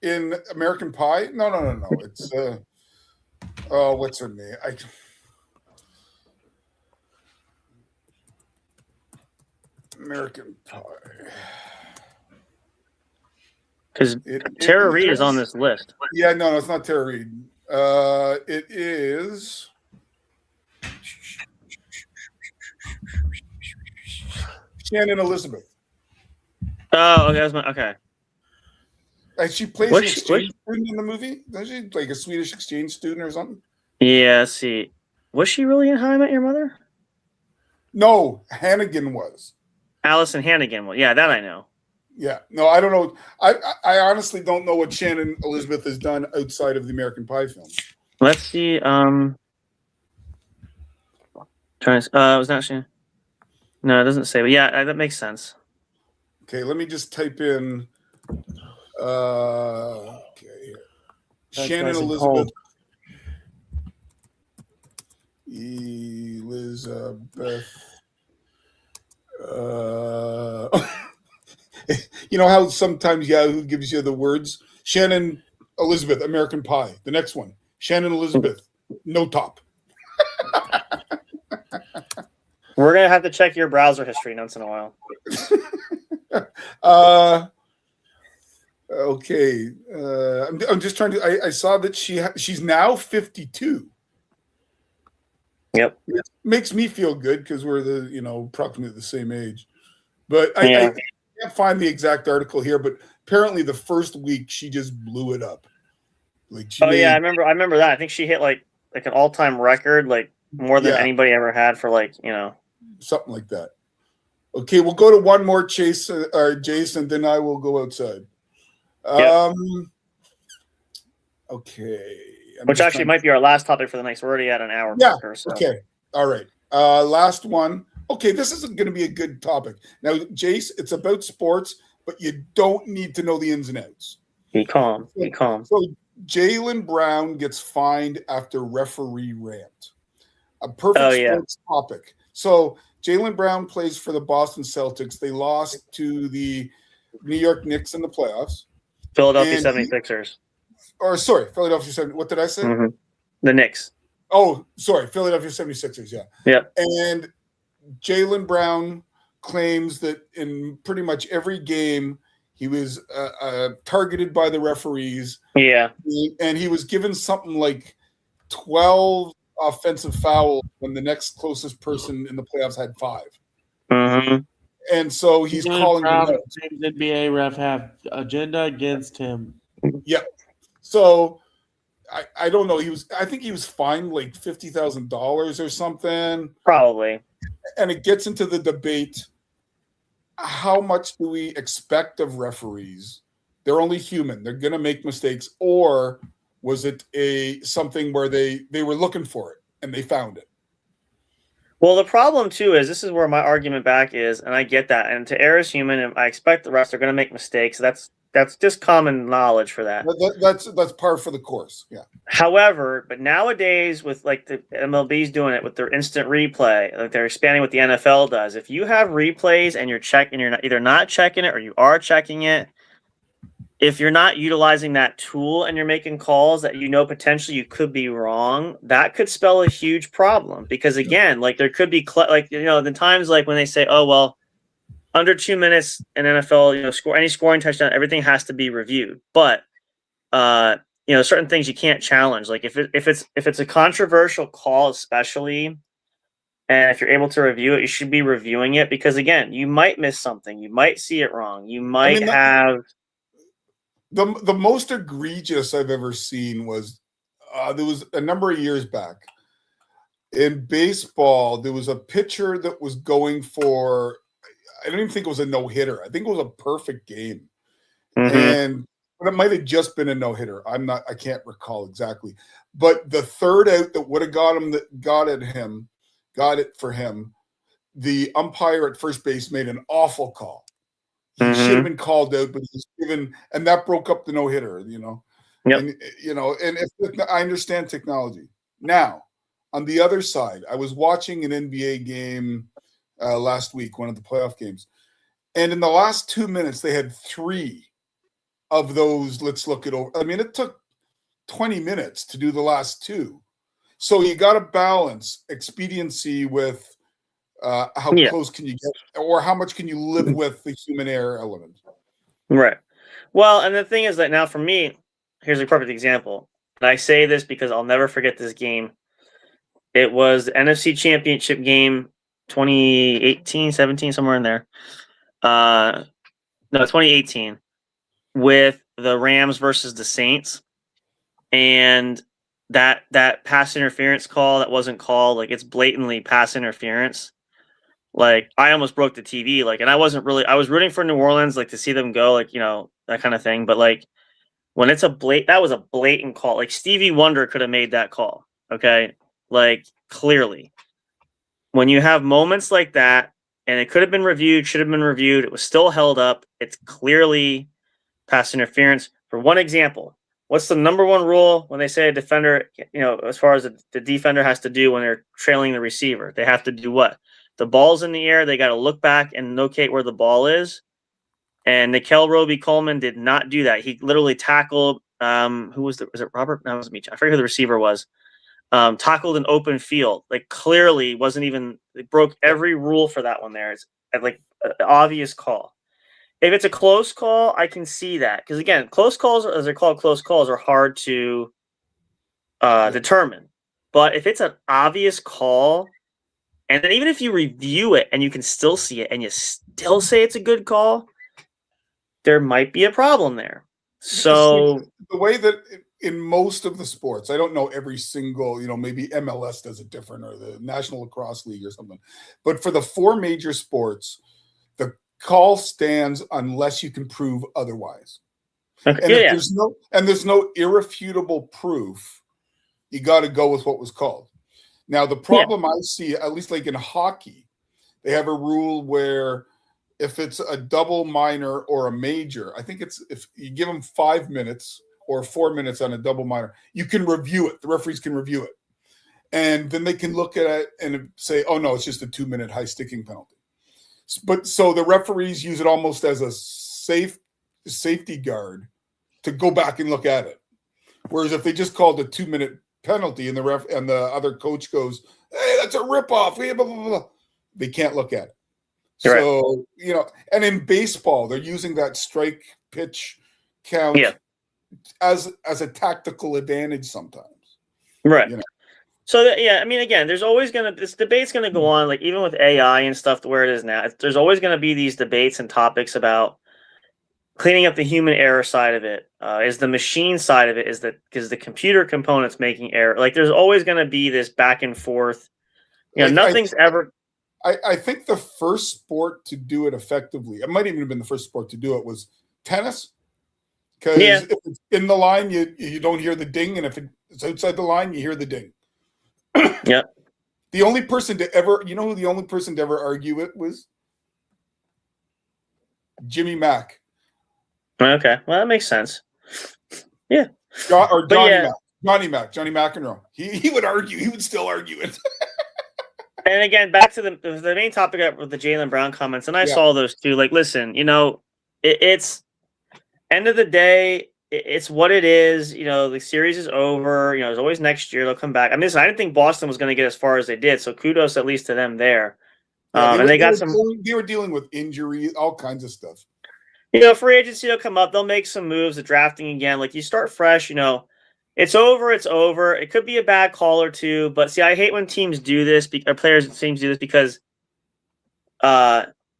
[SPEAKER 2] In American Pie? No. It's what's her name? American Pie.
[SPEAKER 1] Because Tara Reid is on this list.
[SPEAKER 2] Yeah, no, it's not Tara Reid. It is Shannon Elizabeth.
[SPEAKER 1] Oh, okay. Okay.
[SPEAKER 2] And she plays an exchange student in the movie. Doesn't she like a Swedish exchange student or something?
[SPEAKER 1] Yeah. See, was she really in How I Met Your Mother?
[SPEAKER 2] No, Hannigan was.
[SPEAKER 1] Allison Hannigan. Well, yeah, that I know.
[SPEAKER 2] Yeah, no, I don't know. I honestly don't know what Shannon Elizabeth has done outside of the American Pie film.
[SPEAKER 1] Let's see. Was not Shannon. No, it doesn't say. But yeah, that makes sense.
[SPEAKER 2] Okay, let me just type in. Okay, Shannon Elizabeth. Elizabeth. You know how sometimes Yahoo gives you the words? Shannon Elizabeth, American Pie. The next one, Shannon Elizabeth, No Top.
[SPEAKER 1] We're gonna have to check your browser history once in a while.
[SPEAKER 2] Okay. I'm just trying to. I saw that she's now 52.
[SPEAKER 1] Yep.
[SPEAKER 2] It makes me feel good because we're approximately the same age. But I can't find the exact article here. But apparently, the first week she just blew it up. Like
[SPEAKER 1] I remember that. I think she hit like an all-time record, like more than anybody ever had for
[SPEAKER 2] something like that. Okay, we'll go to one more Jason, then I will go outside.
[SPEAKER 1] Yep.
[SPEAKER 2] Okay.
[SPEAKER 1] Which actually might be our last topic for the next. We're already at an hour.
[SPEAKER 2] Yeah.
[SPEAKER 1] Marker, so.
[SPEAKER 2] Okay. All right. Last one. Okay, this is going to be a good topic. Now, Jace, it's about sports, but you don't need to know the ins and outs.
[SPEAKER 1] Be calm. Be calm.
[SPEAKER 2] So Jaylen Brown gets fined after referee rant. A perfect sports topic. So Jaylen Brown plays for the Boston Celtics. They lost to the New York Knicks in the playoffs.
[SPEAKER 1] Philadelphia 76ers.
[SPEAKER 2] Philadelphia 76ers. What did I say?
[SPEAKER 1] Mm-hmm. The Knicks.
[SPEAKER 2] Oh, sorry. Philadelphia 76ers, yeah.
[SPEAKER 1] Yep.
[SPEAKER 2] And Jaylen Brown claims that in pretty much every game he was targeted by the referees.
[SPEAKER 1] Yeah.
[SPEAKER 2] And he was given something like 12 offensive fouls when the next closest person in the playoffs had 5.
[SPEAKER 1] Mm-hmm.
[SPEAKER 2] And so he's calling
[SPEAKER 3] the NBA ref have agenda against him.
[SPEAKER 2] Yeah. So I don't know. I think he was fined like $50,000 or something.
[SPEAKER 1] Probably.
[SPEAKER 2] And it gets into the debate. How much do we expect of referees? They're only human. They're going to make mistakes. Or was it something where they were looking for it and they found it?
[SPEAKER 1] Well, the problem too is this is where my argument back is, and I get that. And to err is human, and I expect the refs are going to make mistakes. That's just common knowledge for that.
[SPEAKER 2] That's par for the course. Yeah.
[SPEAKER 1] However, but nowadays with like the MLB's doing it with their instant replay, like they're expanding what the NFL does. If you have replays and you're either not checking it or you are checking it, if you're not utilizing that tool and you're making calls that potentially you could be wrong, that could spell a huge problem. Because again, like there could be the times like when they say, oh well, under 2 minutes in NFL, score any scoring touchdown, everything has to be reviewed. But certain things you can't challenge. Like if it's a controversial call, especially, and if you're able to review it, you should be reviewing it because again, you might miss something, you might see it wrong, you might have.
[SPEAKER 2] The most egregious I've ever seen was there was a number of years back in baseball. There was a pitcher that was going for, I don't even think it was a no-hitter. I think it was a perfect game.
[SPEAKER 1] Mm-hmm.
[SPEAKER 2] But it might have just been a no-hitter. I can't recall exactly. But the third out that would have got it for him, the umpire at first base made an awful call. He should have been called out, but he was given, and that broke up the no-hitter,
[SPEAKER 1] Yep.
[SPEAKER 2] And I understand technology. Now, on the other side, I was watching an NBA game last week, one of the playoff games, and in the last 2 minutes, they had 3 of those. Let's look it over. I mean, it took 20 minutes to do the last 2, so you got to balance expediency with how close can you get, or how much can you live with the human error element?
[SPEAKER 1] Right. Well, and the thing is that now for me, here's a perfect example. And I say this because I'll never forget this game. It was the NFC Championship game 2018, 17, somewhere in there. No, 2018 with the Rams versus the Saints. And that pass interference call that wasn't called, like it's blatantly pass interference. Like I almost broke the TV, like, and I was rooting for New Orleans, like to see them go, like, that kind of thing. But like when it's that was a blatant call. Like Stevie Wonder could have made that call. Okay. Like clearly. When you have moments like that, and it could have been reviewed, should have been reviewed, it was still held up. It's clearly pass interference. For one example, what's the number one rule when they say a defender, as far as the defender has to do when they're trailing the receiver? They have to do what? The ball's in the air. They got to look back and locate where the ball is. And Nickel Roby-Coleman did not do that. He literally tackled, was it Robert? No, it was Meach. I forget who the receiver was. Tackled an open field. Like clearly wasn't even, it broke every rule for that one there. It's like an obvious call. If it's a close call, I can see that. Because again, close calls, as they're called, close calls are hard to determine. But if it's an obvious call, and then even if you review it and you can still see it and you still say it's a good call, there might be a problem there. So
[SPEAKER 2] the way that in most of the sports, I don't know every single, maybe MLS does it different or the National Lacrosse League or something. But for the four major sports, the call stands unless you can prove otherwise. And if there's no irrefutable proof, you got to go with what was called. Now, the problem I see, at least like in hockey, they have a rule where if it's a double minor or a major, I think it's if you give them 5 minutes or 4 minutes on a double minor, you can review it. The referees can review it. And then they can look at it and say, oh, no, it's just a 2-minute high sticking penalty. But so the referees use it almost as a safety guard to go back and look at it. Whereas if they just called a 2-minute penalty and the other coach goes, hey, that's a ripoff, blah, blah, blah, they can't look at it.
[SPEAKER 1] Right.
[SPEAKER 2] So, and in baseball, they're using that strike pitch count as a tactical advantage sometimes.
[SPEAKER 1] Right. So, again, there's always this debate's going to go on, like even with AI and stuff to where it is now. There's always going to be these debates and topics about cleaning up the human error side of it. Is the machine side of it, because the computer component's making error. Like there's always going to be this back and forth. Nothing's ever.
[SPEAKER 2] I think the first sport to do it effectively, it might even have been the first sport to do it, was tennis. Because if it's in the line, you don't hear the ding, and if it's outside the line, you hear the ding.
[SPEAKER 1] Yeah.
[SPEAKER 2] The only person to ever, who the only person to ever argue it was? Jimmy Mack.
[SPEAKER 1] Okay, well that makes sense. Yeah.
[SPEAKER 2] Johnny McEnroe. He would argue. He would still argue it.
[SPEAKER 1] And again, back to the main topic with the Jaylen Brown comments, and I saw those too. Like, listen, it's end of the day, it's what it is. The series is over. There's always next year. They'll come back. I mean, listen, I didn't think Boston was going to get as far as they did, so kudos at least to them there.
[SPEAKER 2] They were dealing with injury, all kinds of stuff.
[SPEAKER 1] Free agency will come up. They'll make some moves. The drafting again, like you start fresh. It's over. It's over. It could be a bad call or two, but see, I hate when teams do this. Or players and teams do this because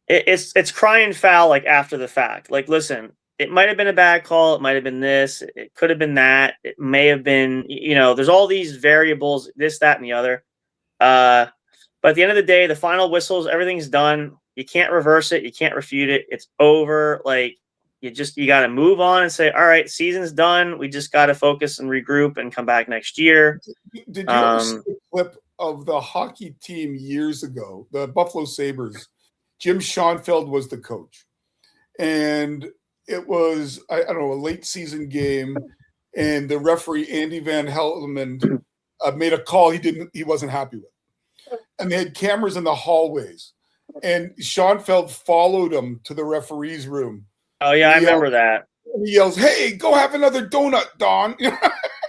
[SPEAKER 1] it's crying foul like after the fact. Like, listen, it might have been a bad call. It might have been this. It could have been that. It may have been. There's all these variables. This, that, and the other. But at the end of the day, the final whistles, everything's done. You can't reverse it. You can't refute it. It's over. Like. You got to move on and say, all right, season's done. We just got to focus and regroup and come back next year.
[SPEAKER 2] Did you ever see a clip of the hockey team years ago, the Buffalo Sabres? Jim Schoenfeld was the coach. And it was, I don't know, a late season game. And the referee, Andy Van Hellemond, made a call he wasn't happy with. And they had cameras in the hallways. And Schoenfeld followed him to the referee's room.
[SPEAKER 1] Oh, yeah, I remember that.
[SPEAKER 2] He yells, hey, go have another donut, Don.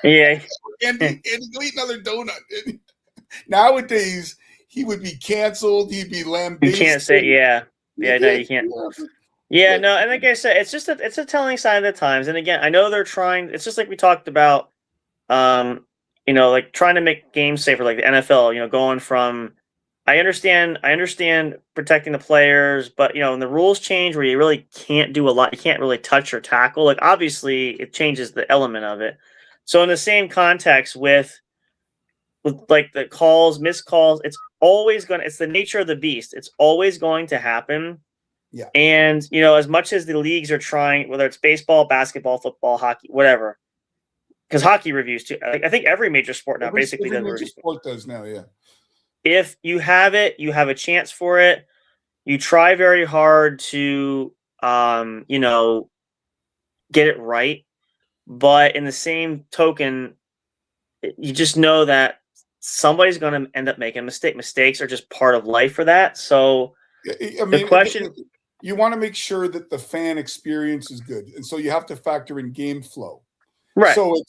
[SPEAKER 1] Yeah.
[SPEAKER 2] And go eat another donut. Nowadays, he would be canceled. He'd be lambasted.
[SPEAKER 1] You can't say, yeah. Yeah, no, you can't. Yeah, no, and like I said, it's a telling sign of the times. And again, I know they're trying. It's just like we talked about, like trying to make games safer, like the NFL. Going from, I understand protecting the players, but when the rules change where you really can't do a lot, you can't really touch or tackle. Like obviously, it changes the element of it. So in the same context with like the calls, missed calls, it's the nature of the beast. It's always going to happen.
[SPEAKER 2] Yeah.
[SPEAKER 1] And, as much as the leagues are trying, whether it's baseball, basketball, football, hockey, whatever, because hockey reviews too. I think every major sport now basically does
[SPEAKER 2] major
[SPEAKER 1] reviews.
[SPEAKER 2] sport does now, yeah.
[SPEAKER 1] If you have it, you have a chance for it. You try very hard to, get it right. But in the same token, you just know that somebody's going to end up making a mistake. Mistakes are just part of life for that. So
[SPEAKER 2] I mean,
[SPEAKER 1] the question,
[SPEAKER 2] you want to make sure that the fan experience is good, and so you have to factor in game flow.
[SPEAKER 1] right?
[SPEAKER 2] So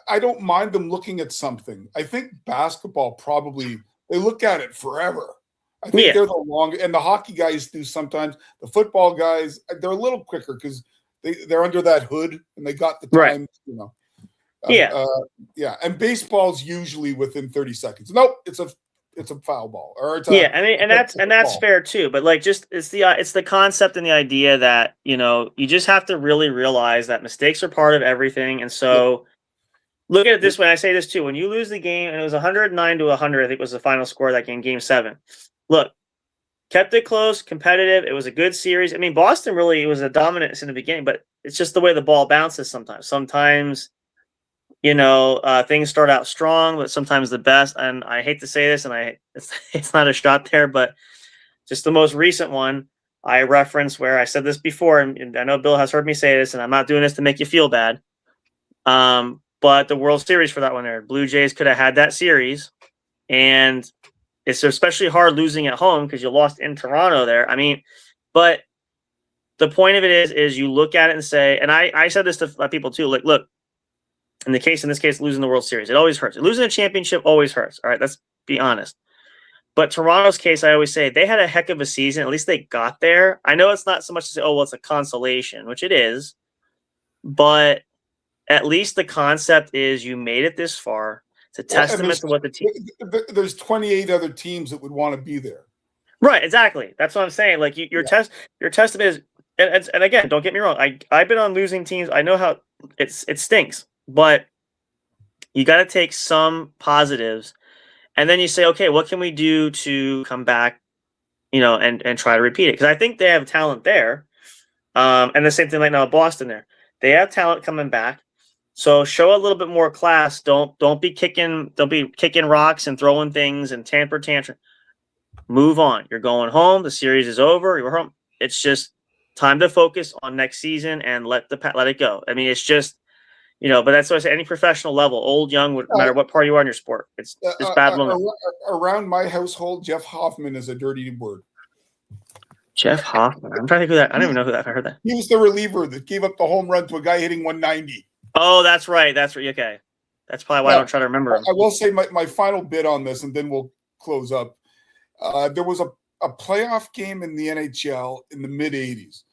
[SPEAKER 2] I don't mind them looking at something. I think basketball probably they look at it forever. I think they're the longest, and the hockey guys do sometimes. The football guys, they're a little quicker because they're under that hood and they got the time,
[SPEAKER 1] Yeah.
[SPEAKER 2] And baseball's usually within 30 seconds. Nope, it's a foul ball. Or it's
[SPEAKER 1] that's fair too. But like, just it's the concept and the idea that you just have to really realize that mistakes are part of everything. And so, look at it this way. I say this too: when you lose the game, and it was 109-100, I think was the final score of that game, Game 7. Look, kept it close, competitive. It was a good series. I mean, Boston really was a dominance in the beginning, but it's just the way the ball bounces sometimes. Sometimes, things start out strong, but sometimes the best. And I hate to say this, and it's not a shot there, but just the most recent one I referenced where I said this before, and I know Bill has heard me say this, and I'm not doing this to make you feel bad. But the World Series for that one there, Blue Jays could have had that series, and it's especially hard losing at home because you lost in Toronto there. I mean, but the point of it is you look at it and say, and I said this to people too, like, look, in this case, losing the World Series, it always hurts. Losing a championship always hurts. All right, let's be honest. But Toronto's case, I always say, they had a heck of a season. At least they got there. I know it's not so much to say, oh, well, it's a consolation, which it is. But at least the concept is you made it this far. It's a testament to what the team.
[SPEAKER 2] There's 28 other teams that would want to be there.
[SPEAKER 1] Right, exactly. That's what I'm saying. Like your testament is, and again, don't get me wrong. I've been on losing teams. I know how it stinks, but you got to take some positives, and then you say, okay, what can we do to come back, and try to repeat it? Because I think they have talent there, and the same thing right now at Boston. There, they have talent coming back. So show a little bit more class. Don't be kicking rocks and throwing things and tantrum. Move on. You're going home. The series is over. You're home. It's just time to focus on next season and let it go. I mean, it's just but that's what I say. Any professional level, old, young, no matter what part you are in your sport, it's bad luck.
[SPEAKER 2] Around my household, Jeff Hoffman is a dirty word.
[SPEAKER 1] Jeff Hoffman. I'm trying to think who that. I don't even know who that. I heard that.
[SPEAKER 2] He was the reliever that gave up the home run to a guy hitting 190.
[SPEAKER 1] Oh, that's right. That's right. Okay. That's probably why I don't try to remember him.
[SPEAKER 2] I will say my final bit on this, and then we'll close up. There was a playoff game in the NHL in the mid-'80s.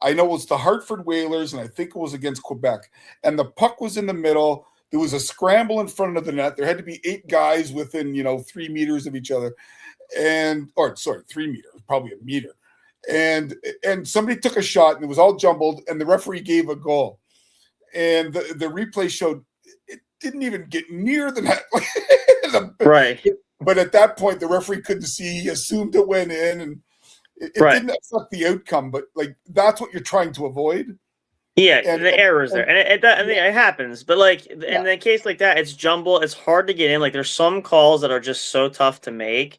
[SPEAKER 2] I know it was the Hartford Whalers, and I think it was against Quebec. And the puck was in the middle. There was a scramble in front of the net. There had to be 8 guys within, 3 meters of each other. 3 meters, probably a meter. And somebody took a shot, and it was all jumbled, and the referee gave a goal. And the replay showed it didn't even get near the net.
[SPEAKER 1] Right.
[SPEAKER 2] But at that point, the referee couldn't see. He assumed it went in, and it didn't affect the outcome. But like that's what you're trying to avoid.
[SPEAKER 1] Yeah, and the errors there, and it happens. But like in a case like that, it's jumbled. It's hard to get in. Like there's some calls that are just so tough to make.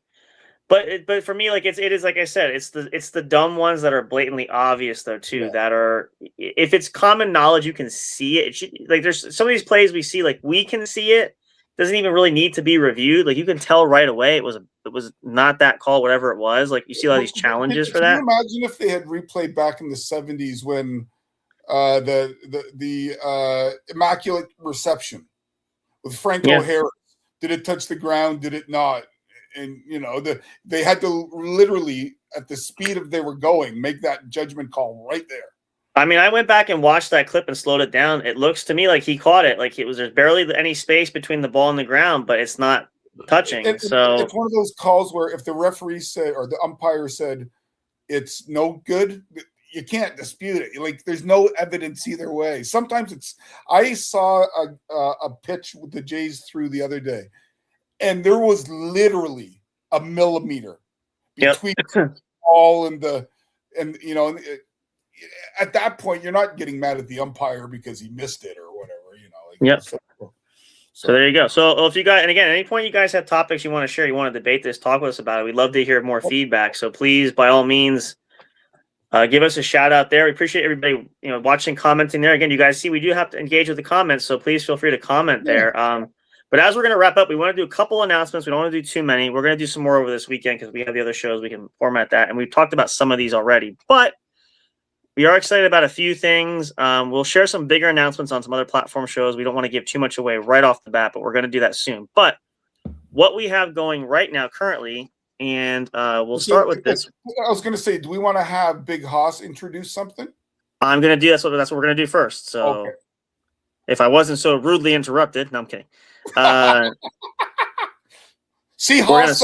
[SPEAKER 1] But for me, like it is like I said, it's the dumb ones that are blatantly obvious though too. Yeah. That are, if it's common knowledge, you can see it. Like there's some of these plays we see, like we can see it. Doesn't even really need to be reviewed. Like you can tell right away it was not that call, whatever it was. Like you see a lot of these challenges for that.
[SPEAKER 2] Can you imagine if they had replayed back in the 70s when the immaculate reception with Franco Harris? Did it touch the ground? Did it not? And they had to literally at the speed of they were going, make that judgment call right there.
[SPEAKER 1] I mean, I went back and watched that clip and slowed it down. It looks to me like he caught it. Like there's barely any space between the ball and the ground, but it's not touching. So
[SPEAKER 2] it's one of those calls where if the referee said or the umpire said it's no good, you can't dispute it. Like there's no evidence either way. Sometimes it's. I saw a pitch with the Jays through the other day, and there was literally a millimeter between the ball and at that point, you're not getting mad at the umpire because he missed it or whatever,
[SPEAKER 1] So there you go. So if you guys, and again, at any point you guys have topics you want to share, you want to debate this, talk with us about it. We'd love to hear more feedback. So please, by all means, give us a shout out there. We appreciate everybody, watching, commenting there. Again, you guys see we do have to engage with the comments, so please feel free to comment there. But as we're going to wrap up, we want to do a couple announcements. We don't want to do too many. We're going to do some more over this weekend because we have the other shows. We can format that, and we've talked about some of these already, but we are excited about a few things. We'll share some bigger announcements on some other platform shows. We don't want to give too much away right off the bat, but we're going to do that soon. But what we have going right now currently, and we'll start with this.
[SPEAKER 2] I was going to say, do we want to have Big Hoss introduce something?
[SPEAKER 1] I'm going to do that's what we're going to do first. So if I wasn't so rudely interrupted, no, I'm kidding.
[SPEAKER 2] See, Hoss,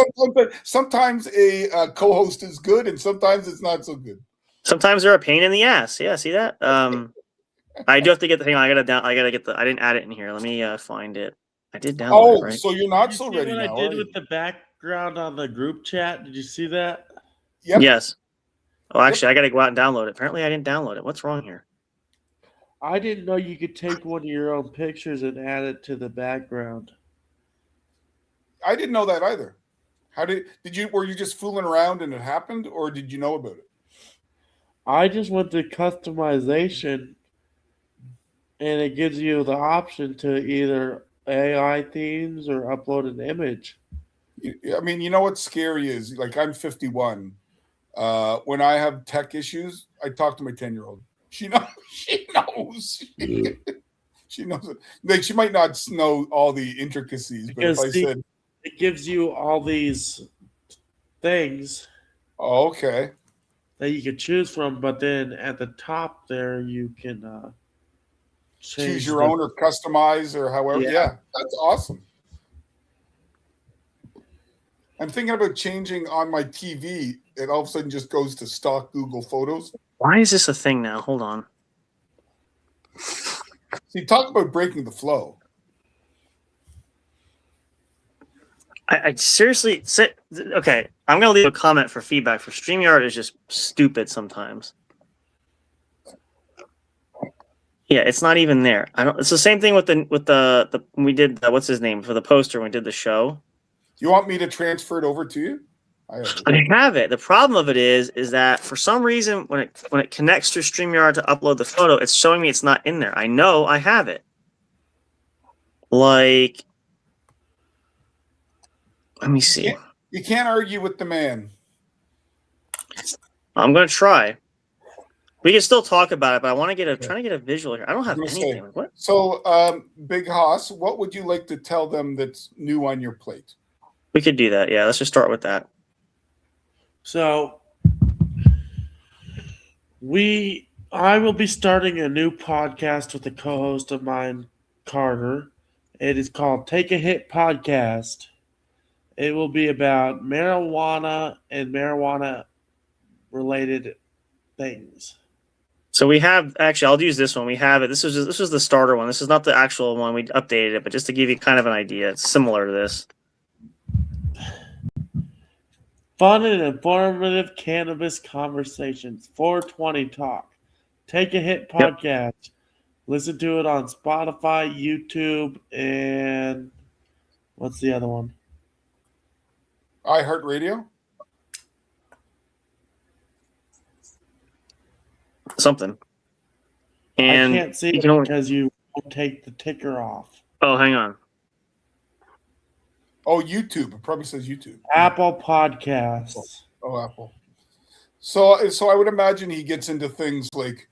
[SPEAKER 2] sometimes a co-host is good and sometimes it's not so good.
[SPEAKER 1] Sometimes they're a pain in the ass. Yeah, see that? I do have to get the thing. I gotta get I didn't add it in here. Let me find it. I did download it, right?
[SPEAKER 2] So you're not so ready
[SPEAKER 3] what
[SPEAKER 2] now.
[SPEAKER 3] I did with the background on the group chat. Did you see that?
[SPEAKER 2] Yep.
[SPEAKER 1] Yes. Oh, actually, I gotta go out and download it. Apparently, I didn't download it. What's wrong here?
[SPEAKER 3] I didn't know you could take one of your own pictures and add it to the background.
[SPEAKER 2] I didn't know that either. How were you just fooling around and it happened, or did you know about it?
[SPEAKER 3] I just went to customization, and it gives you the option to either AI themes or upload an image.
[SPEAKER 2] I mean, you know what's scary is, like, I'm 51. When I have tech issues, I talk to my 10-year-old. She knows. She knows. She knows. Like, she might not know all the intricacies, but if I said,
[SPEAKER 3] it gives you all these things.
[SPEAKER 2] Oh, okay.
[SPEAKER 3] That you can choose from, but then at the top there you can
[SPEAKER 2] choose your own or customize or however. Yeah, that's awesome. I'm thinking about changing on my TV. It all of a sudden just goes to stock Google Photos.
[SPEAKER 1] Why is this a thing now? Hold on.
[SPEAKER 2] See, talk about breaking the flow.
[SPEAKER 1] I seriously say, okay, I'm going to leave a comment for feedback. For StreamYard is just stupid sometimes. Yeah, it's not even there. It's the same thing with the when we did what's his name for the poster when we did the show.
[SPEAKER 2] You want me to transfer it over to you?
[SPEAKER 1] I have it. The problem of it is that for some reason when it connects to StreamYard to upload the photo, it's showing me it's not in there. I know I have it. Like, let me see.
[SPEAKER 2] You can't argue with the man.
[SPEAKER 1] I'm gonna try. We can still talk about it, but I want to trying to get a visual here. I don't have anything. What?
[SPEAKER 2] So, Big Hoss, what would you like to tell them that's new on your plate?
[SPEAKER 1] We could do that. Yeah, let's just start with that.
[SPEAKER 3] So, I will be starting a new podcast with a co-host of mine, Carter. It is called Take a Hit Podcast. It will be about marijuana and marijuana-related things.
[SPEAKER 1] So we have actually. I'll use this one. We have it. This was the starter one. This is not the actual one. We updated it, but just to give you kind of an idea, it's similar to this.
[SPEAKER 3] Fun and informative cannabis conversations. 420 Talk. Take a Hit Podcast. Yep. Listen to it on Spotify, YouTube, and what's the other one?
[SPEAKER 2] iHeartRadio?
[SPEAKER 1] Something. And
[SPEAKER 3] I can't see it because you won't take the ticker off.
[SPEAKER 1] Oh, hang on.
[SPEAKER 2] Oh, YouTube. It probably says YouTube.
[SPEAKER 3] Apple Podcasts.
[SPEAKER 2] Oh, Apple. So I would imagine he gets into things like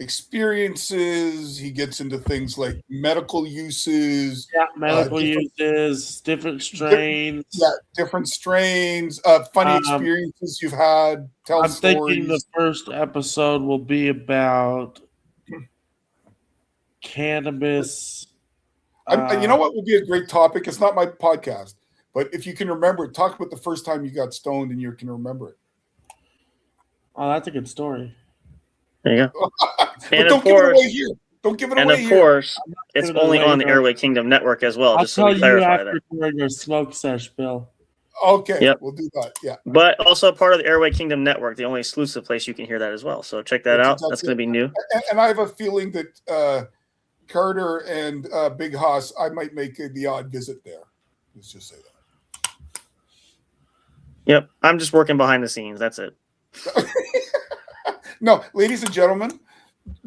[SPEAKER 2] experiences. He gets into things like medical uses.
[SPEAKER 3] Yeah, medical
[SPEAKER 2] different-
[SPEAKER 3] uses, different strains.
[SPEAKER 2] different strains, funny experiences you've had. Tell
[SPEAKER 3] I'm
[SPEAKER 2] stories.
[SPEAKER 3] thinking the first episode will be about cannabis.
[SPEAKER 2] You know what would be a great topic? It's not my podcast, but if you can remember it, talk about the first time you got stoned and you can remember it.
[SPEAKER 3] Oh, that's a good story.
[SPEAKER 1] There you go.
[SPEAKER 2] But
[SPEAKER 1] And
[SPEAKER 2] don't
[SPEAKER 1] of
[SPEAKER 2] give it away
[SPEAKER 1] course,
[SPEAKER 2] here. Don't give it
[SPEAKER 1] and
[SPEAKER 2] away
[SPEAKER 1] of
[SPEAKER 2] here.
[SPEAKER 1] course, it's
[SPEAKER 3] giving it
[SPEAKER 1] only
[SPEAKER 3] away,
[SPEAKER 1] on the
[SPEAKER 3] though.
[SPEAKER 1] Airway Kingdom Network as well,
[SPEAKER 3] I'll
[SPEAKER 1] just so we
[SPEAKER 3] tell you
[SPEAKER 1] clarify
[SPEAKER 3] after
[SPEAKER 1] that.
[SPEAKER 3] during your smoke sesh, Bill.
[SPEAKER 2] Okay,
[SPEAKER 1] Yep.
[SPEAKER 2] we'll do that. Yeah.
[SPEAKER 1] But also part of the Airway Kingdom Network, the only exclusive place you can hear that as well. So check that out. That's going to be new.
[SPEAKER 2] And I have a feeling that Carter and Big Hoss, I might make the odd visit there. Let's just say that.
[SPEAKER 1] Yep. I'm just working behind the scenes. That's it.
[SPEAKER 2] No, ladies and gentlemen,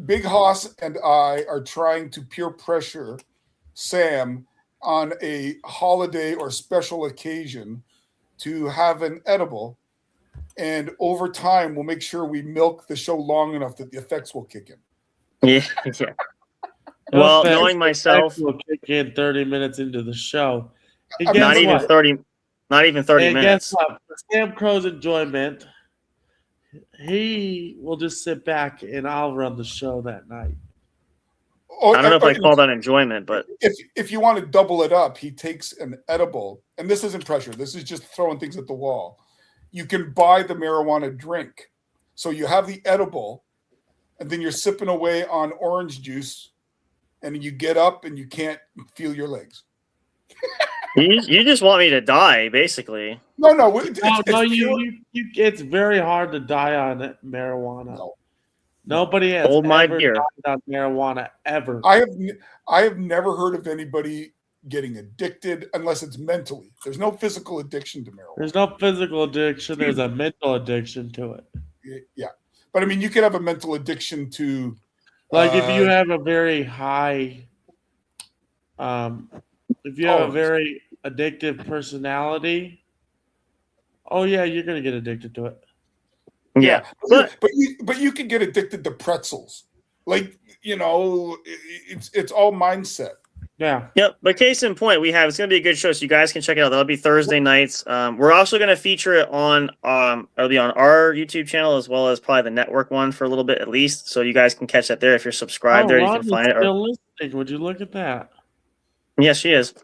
[SPEAKER 2] Big Hoss and I are trying to peer pressure Sam on a holiday or special occasion to have an edible. And over time, we'll make sure we milk the show long enough that the effects will kick in.
[SPEAKER 1] Yeah. Yeah. Well, knowing myself,
[SPEAKER 3] will kick in 30 minutes into the show. And
[SPEAKER 2] I'm
[SPEAKER 1] not
[SPEAKER 3] guess
[SPEAKER 1] even
[SPEAKER 3] what?
[SPEAKER 1] 30, not even 30
[SPEAKER 3] And
[SPEAKER 1] minutes.
[SPEAKER 3] guess what? For Sam Crow's enjoyment, he will just sit back and I'll run the show that night.
[SPEAKER 2] Oh,
[SPEAKER 1] I don't know if I call that enjoyment, but
[SPEAKER 2] if you want to double it up, he takes an edible, and this isn't pressure. This is just throwing things at the wall. You can buy the marijuana drink. So you have the edible, and then you're sipping away on orange juice, and you get up and you can't feel your legs.
[SPEAKER 1] you just want me to die, basically.
[SPEAKER 2] No.
[SPEAKER 3] It's very hard to die on marijuana.
[SPEAKER 2] No.
[SPEAKER 3] Nobody has
[SPEAKER 1] Hold my
[SPEAKER 3] ever
[SPEAKER 1] beer.
[SPEAKER 3] died on marijuana ever.
[SPEAKER 2] I have never heard of anybody getting addicted unless it's mentally. There's no physical addiction to marijuana.
[SPEAKER 3] There's no physical addiction. There's a mental addiction to it.
[SPEAKER 2] Yeah. But I mean, you could have a mental addiction to
[SPEAKER 3] Like if you have a very high, if you have a very addictive personality, oh yeah, you're gonna get addicted to it.
[SPEAKER 1] Yeah.
[SPEAKER 2] But you can get addicted to pretzels. Like, it's all mindset.
[SPEAKER 3] Yeah.
[SPEAKER 1] Yep. But case in point, it's going to be a good show, so you guys can check it out. That'll be Thursday nights. We're also going to feature it on it'll be on our YouTube channel as well as probably the network one for a little bit at least. So you guys can catch that there. If you're subscribed there, you can find it.
[SPEAKER 3] Still listening. Would you look at that?
[SPEAKER 1] Yes, she is.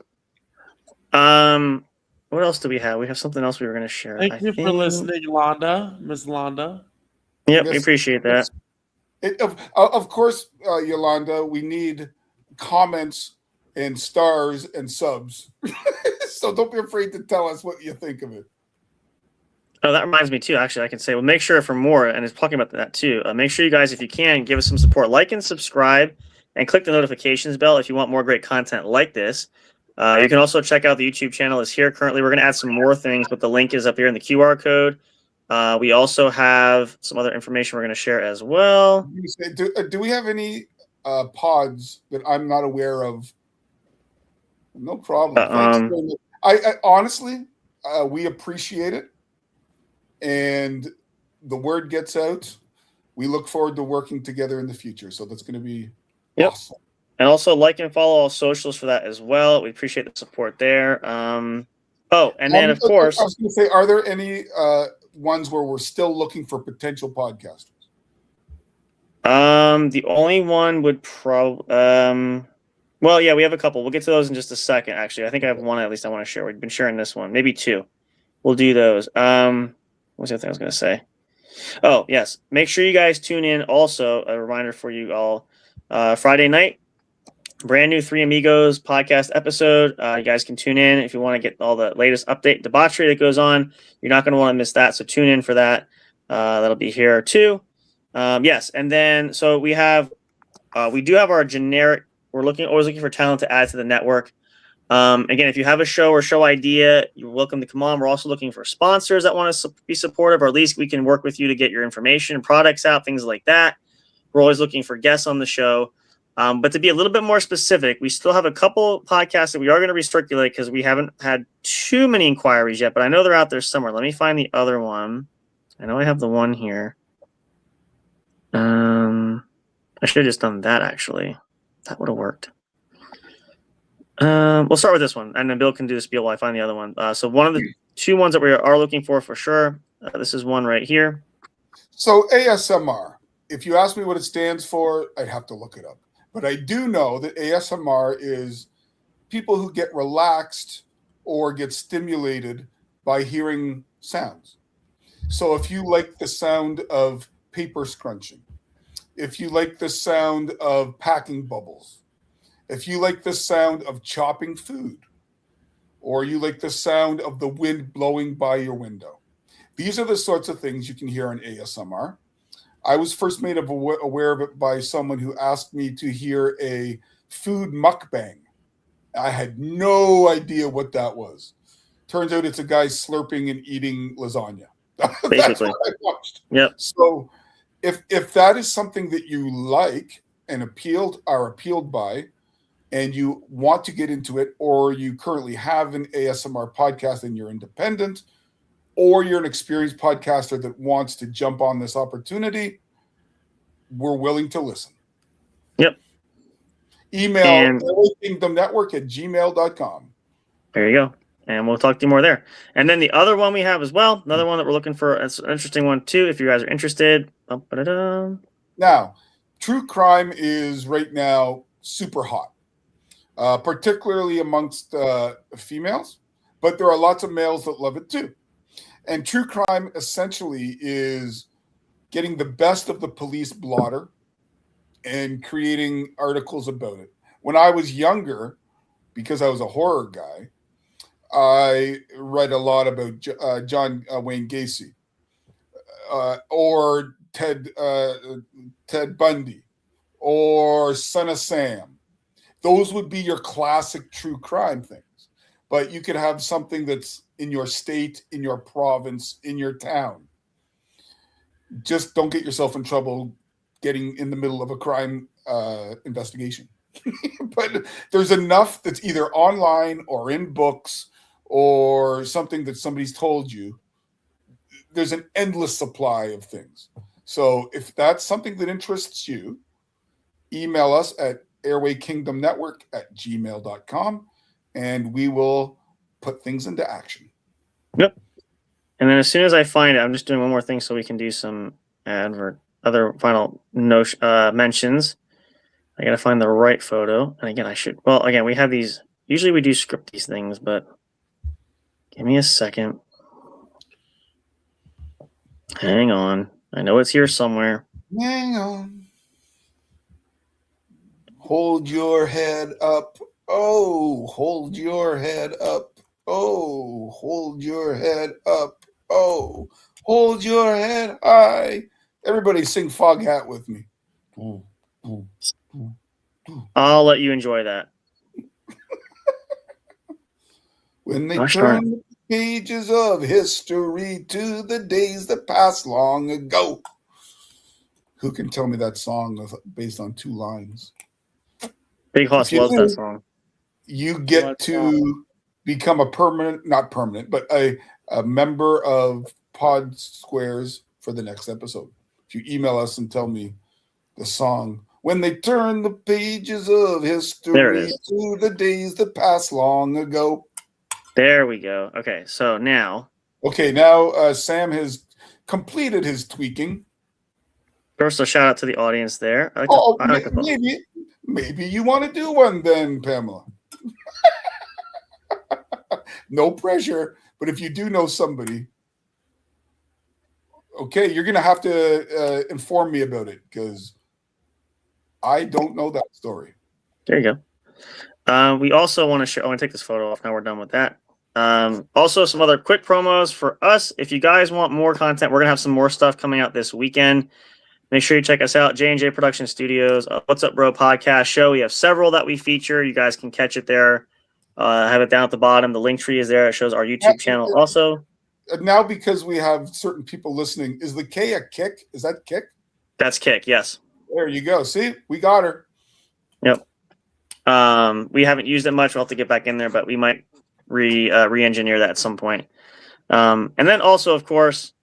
[SPEAKER 1] What else do we have? We have something else we were going to share.
[SPEAKER 3] Thank you for listening, Londa, Miss Londa.
[SPEAKER 1] Yep, we appreciate that.
[SPEAKER 2] Of course, Yolanda, we need comments and stars and subs. So don't be afraid to tell us what you think of it.
[SPEAKER 1] Oh, that reminds me too. Actually, I can say, well, make sure for more, and it's talking about that too. Make sure you guys, if you can, give us some support, like and subscribe, and click the notifications bell if you want more great content like this. You can also check out the YouTube channel is here currently. We're going to add some more things, but the link is up here in the QR code. We also have some other information we're going to share as well.
[SPEAKER 2] Do we have any pods that I'm not aware of? No problem. Thanks. I honestly, we appreciate it, and the word gets out. We look forward to working together in the future. So that's going to be awesome.
[SPEAKER 1] And also like and follow all socials for that as well. We appreciate the support there. And then of course,
[SPEAKER 2] I was going to say, are there any ones where we're still looking for potential podcasters?
[SPEAKER 1] The only one would probably well, yeah, we have a couple. We'll get to those in just a second. Actually, I think I have one at least I want to share. We've been sharing this one, maybe two. We'll do those. What's the other thing I was going to say? Oh, yes. Make sure you guys tune in. Also, a reminder for you all, Friday night, brand new Three Amigos podcast episode. You guys can tune in if you want to get all the latest update debauchery that goes on. You're not going to want to miss that, so tune in for that. That'll be here too. Yes, and then so we do have our generic. We're always looking for talent to add to the network. Again, if you have a show or show idea, you're welcome to come on. We're also looking for sponsors that want to be supportive, or at least we can work with you to get your information and products out, things like that. We're always looking for guests on the show. But to be a little bit more specific, we still have a couple podcasts that we are going to recirculate because we haven't had too many inquiries yet, but I know they're out there somewhere. Let me find the other one. I know I have the one here. I should have just done that, actually. That would have worked. We'll start with this one, and then Bill can do the spiel while I find the other one. So one of the two ones that we are looking for sure. This is one right here.
[SPEAKER 2] So ASMR, if you ask me what it stands for, I'd have to look it up. But I do know that ASMR is people who get relaxed or get stimulated by hearing sounds. So if you like the sound of paper scrunching, if you like the sound of packing bubbles, if you like the sound of chopping food, or you like the sound of the wind blowing by your window, these are the sorts of things you can hear on ASMR. I was first made aware of it by someone who asked me to hear a food mukbang. I had no idea what that was. Turns out it's a guy slurping and eating lasagna.
[SPEAKER 1] Basically.
[SPEAKER 2] That's what I watched.
[SPEAKER 1] Yep.
[SPEAKER 2] So if that is something that you like and are appealed by, and you want to get into it, or you currently have an ASMR podcast and you're independent, or you're an experienced podcaster that wants to jump on this opportunity, we're willing to listen.
[SPEAKER 1] Yep.
[SPEAKER 2] Email kingdomnetwork@gmail.com.
[SPEAKER 1] There you go. And we'll talk to you more there. And then the other one we have as well, another one that we're looking for, it's an interesting one too, if you guys are interested.
[SPEAKER 2] Now, true crime is right now super hot, particularly amongst females, but there are lots of males that love it too. And true crime essentially is getting the best of the police blotter and creating articles about it. When I was younger, because I was a horror guy, I read a lot about John Wayne Gacy or Ted Bundy or Son of Sam. Those would be your classic true crime things. But you could have something that's in your state, in your province, in your town. Just don't get yourself in trouble getting in the middle of a crime investigation. But there's enough that's either online or in books or something that somebody's told you. There's an endless supply of things. So if that's something that interests you, email us at airwaykingdomnetwork@gmail.com and we will put things into action.
[SPEAKER 1] Yep. And then as soon as I find it, I'm just doing one more thing so we can do some other final mentions. I got to find the right photo. And again, we have these, usually we do script these things, but give me a second. Hang on. I know it's here somewhere.
[SPEAKER 2] Hang on. Hold your head up. Oh, hold your head up. Oh, hold your head up. Oh, hold your head high. Everybody sing Fog Hat with me.
[SPEAKER 1] I'll let you enjoy that.
[SPEAKER 2] When they turn the pages of history to the days that passed long ago. Who can tell me that song based on 2 lines?
[SPEAKER 1] Big Hoss loves that song.
[SPEAKER 2] You get to become not permanent, but a member of PodSquares for the next episode. If you email us and tell me the song, when they turn the pages of history to the days that passed long ago.
[SPEAKER 1] There we go. Okay, so now.
[SPEAKER 2] Okay, now Sam has completed his tweaking.
[SPEAKER 1] First, a shout out to the audience there.
[SPEAKER 2] Maybe you want to do one then, Pamela. No pressure, but if you do know somebody, okay, you're going to have to inform me about it because I don't know that story.
[SPEAKER 1] There you go. We also want to show. I want to take this photo off. Now we're done with that. Also, some other quick promos for us. If you guys want more content, we're going to have some more stuff coming out this weekend. Make sure you check us out, J&J Production Studios, What's Up Bro podcast show. We have several that we feature. You guys can catch it there. I have it down at the bottom. The link tree is there. It shows our YouTube channel also.
[SPEAKER 2] Now, because we have certain people listening, is the K a Kick? Is that Kick?
[SPEAKER 1] That's Kick, yes.
[SPEAKER 2] There you go. See, we got her.
[SPEAKER 1] Yep. We haven't used it much. We'll have to get back in there, but we might re-engineer that at some point. And then also, of course,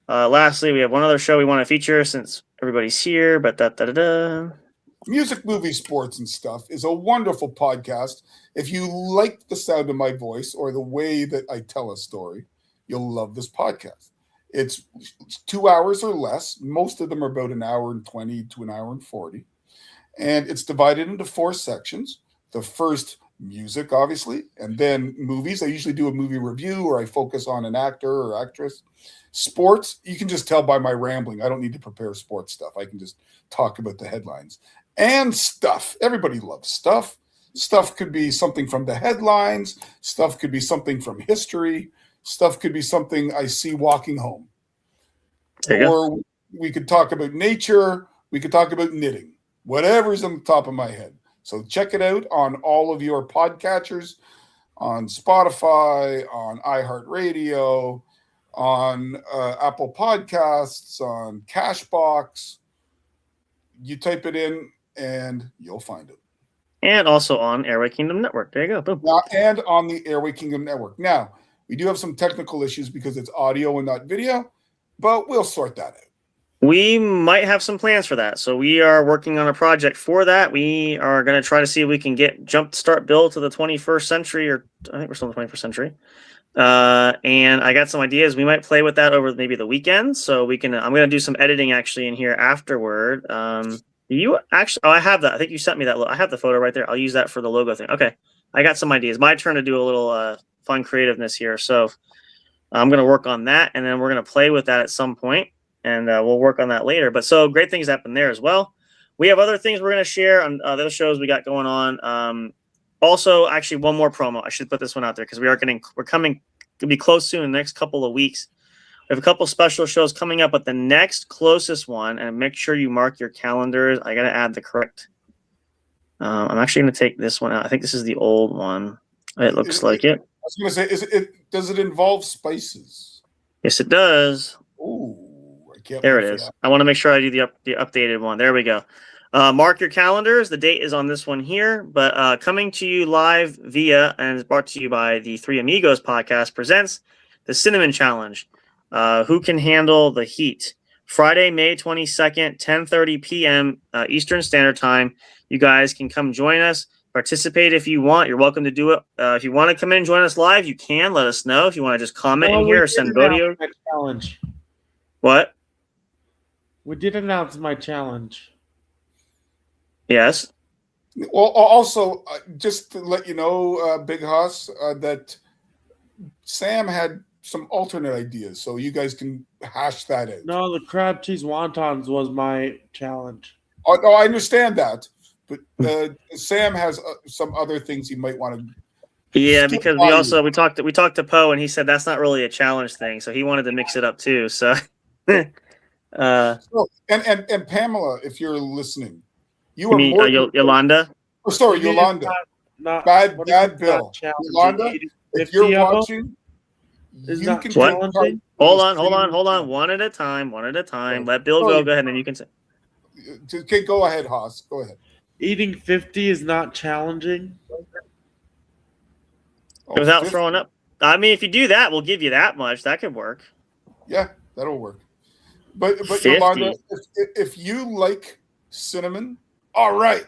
[SPEAKER 1] lastly, we have one other show we want to feature since everybody's here, but
[SPEAKER 2] Music, Movie, Sports, and Stuff is a wonderful podcast. If you like the sound of my voice or the way that I tell a story, you'll love this podcast. It's 2 hours or less. Most of them are about an hour and 20 to an hour and 40. And it's divided into 4 sections. The first, music, obviously, and then movies. I usually do a movie review or I focus on an actor or actress. Sports, you can just tell by my rambling. I don't need to prepare sports stuff. I can just talk about the headlines. And stuff. Everybody loves stuff. Stuff could be something from the headlines. Stuff could be something from history. Stuff could be something I see walking home. Or we could talk about nature. We could talk about knitting. Whatever's on the top of my head. So check it out on all of your podcatchers, on Spotify, on iHeartRadio, on Apple Podcasts, on Cashbox. You type it in and you'll find it.
[SPEAKER 1] And also on Airway Kingdom Network. There you go. Boom.
[SPEAKER 2] And on the Airway Kingdom Network. Now, we do have some technical issues because it's audio and not video, but we'll sort that out.
[SPEAKER 1] We might have some plans for that. So we are working on a project for that. We are going to try to see if we can get jumpstart Bill to the 21st century, or I think we're still in the 21st century. And I got some ideas. We might play with that over maybe the weekend. So we can, I'm going to do some editing actually in here afterward. You actually, I have that. I think you sent me that. I have the photo right there. I'll use that for the logo thing. Okay. I got some ideas. My turn to do a little fun creativeness here. So I'm going to work on that, and then we're going to play with that at some point. And we'll work on that later. But so great things happen there as well. We have other things we're going to share on other shows we got going on. Also, actually, one more promo. I should put this one out there because we're coming to be close soon in the next couple of weeks. We have a couple special shows coming up, but the next closest one, and make sure you mark your calendars. I got to add the correct. I'm actually going to take this one out. I think this is the old one. It looks like it.
[SPEAKER 2] I was going to say, does it involve spices?
[SPEAKER 1] Yes, it does.
[SPEAKER 2] Ooh.
[SPEAKER 1] There it is. I want to make sure I do the updated one. There we go. Mark your calendars. The date is on this one here, but coming to you live via, and it's brought to you by the Three Amigos podcast, presents the Cinnamon Challenge. Who can handle the heat? Friday, May 22nd, 10:30 p.m. Eastern Standard Time. You guys can come join us. Participate if you want. You're welcome to do it. If you want to come in and join us live, you can. Let us know. If you want to just comment in here or send video.
[SPEAKER 3] Challenge.
[SPEAKER 1] What?
[SPEAKER 3] We did announce my challenge.
[SPEAKER 1] Yes.
[SPEAKER 2] Well, also, just to let you know, Big Hoss, that Sam had some alternate ideas, so you guys can hash that out.
[SPEAKER 3] No, the crab cheese wontons was my challenge.
[SPEAKER 2] Oh, no, I understand that, but Sam has some other things he might want to.
[SPEAKER 1] Yeah, because we talked to Poe, and he said that's not really a challenge thing, so he wanted to mix it up too. So.
[SPEAKER 2] And Pamela, if you're listening, you are
[SPEAKER 1] more Yolanda.
[SPEAKER 2] Oh, sorry, Yolanda. Bad Bill. Yolanda, if you're watching, you can
[SPEAKER 3] challenging.
[SPEAKER 1] Hold on. One at a time. Let Bill go. Go ahead, and then you can say.
[SPEAKER 2] Okay, go ahead, Haas. Go ahead.
[SPEAKER 3] Eating 50 is not challenging.
[SPEAKER 1] Without throwing up. I mean, if you do that, we'll give you that much. That could work.
[SPEAKER 2] Yeah, that'll work. But Yolanda, if you like cinnamon, all right,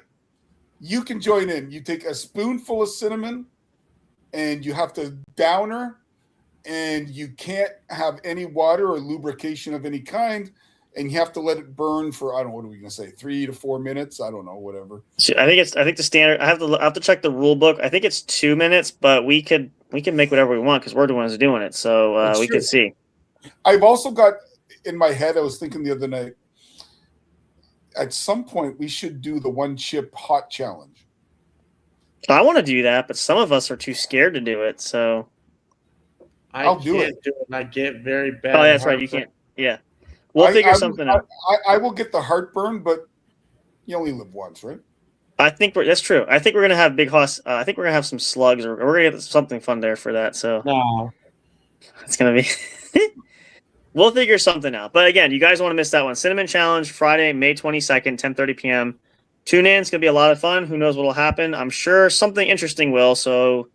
[SPEAKER 2] you can join in. You take a spoonful of cinnamon, and you have to downer, and you can't have any water or lubrication of any kind, and you have to let it burn for, I don't know, what are we going to say, 3 to 4 minutes? I don't know, whatever.
[SPEAKER 1] So I think the standard. I have to check the rule book. I think it's 2 minutes, but we can make whatever we want because we're the ones doing it. So we could see.
[SPEAKER 2] I've also got. In my head, I was thinking the other night, at some point, we should do the one chip hot challenge.
[SPEAKER 1] I want to do that, but some of us are too scared to do it. So
[SPEAKER 2] I'll do it.
[SPEAKER 3] I get very bad.
[SPEAKER 1] Oh, that's right. You can't. Yeah. We'll figure something out.
[SPEAKER 2] I will get the heartburn, but you only live once, right?
[SPEAKER 1] I think that's true. I think we're going to have Big Hoss. I think we're going to have some slugs, or we're going to get something fun there for that. So
[SPEAKER 3] no.
[SPEAKER 1] It's going to be... We'll figure something out. But again, you guys want to miss that one. Cinnamon Challenge, Friday, May 22nd, 10:30 p.m. Tune in. It's going to be a lot of fun. Who knows what will happen? I'm sure something interesting will. So you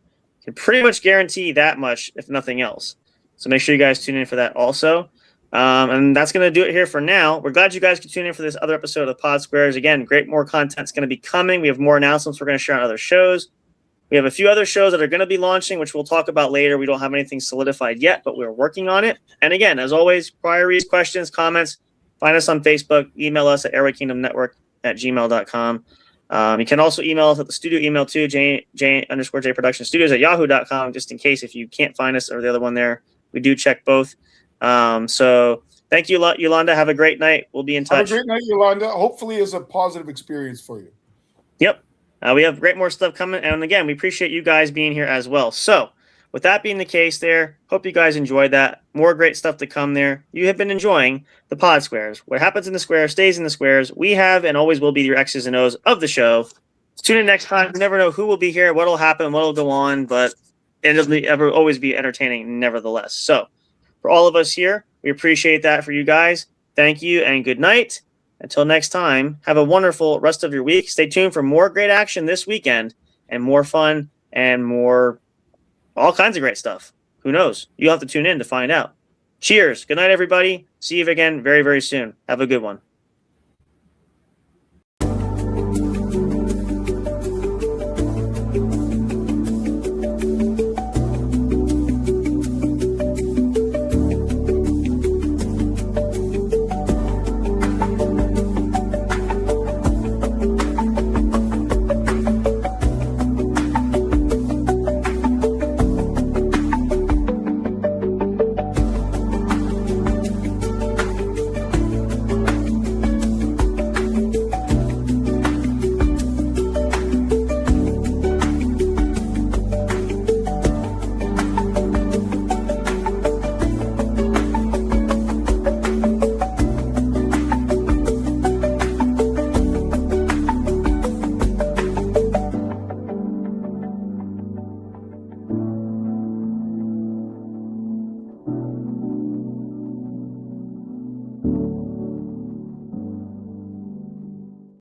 [SPEAKER 1] can pretty much guarantee that much, if nothing else. So make sure you guys tune in for that also. And that's going to do it here for now. We're glad you guys could tune in for this other episode of PodSquares. Again, great more content's going to be coming. We have more announcements we're going to share on other shows. We have a few other shows that are going to be launching, which we'll talk about later. We don't have anything solidified yet, but we're working on it. And again, as always, queries, questions, comments, find us on Facebook. Email us at airwaykingdomnetwork@gmail.com. You can also email us at the studio email too, j_jproductionstudios at yahoo.com, just in case if you can't find us or the other one there. We do check both. So thank you, Yolanda. Have a great night. We'll be in touch.
[SPEAKER 2] Have a great night, Yolanda. Hopefully it's a positive experience for you.
[SPEAKER 1] Yep. We have great more stuff coming. And again, we appreciate you guys being here as well. So with that being the case there, hope you guys enjoyed that. More great stuff to come there. You have been enjoying the PodSquares. What happens in the square stays in the squares. We have and always will be your X's and O's of the show. Tune in next time. You never know who will be here, what will happen, what will go on, but it'll always be entertaining nevertheless. So for all of us here, we appreciate that for you guys. Thank you and good night. Until next time, have a wonderful rest of your week. Stay tuned for more great action this weekend and more fun and more all kinds of great stuff. Who knows? You'll have to tune in to find out. Cheers. Good night, everybody. See you again very, very soon. Have a good one.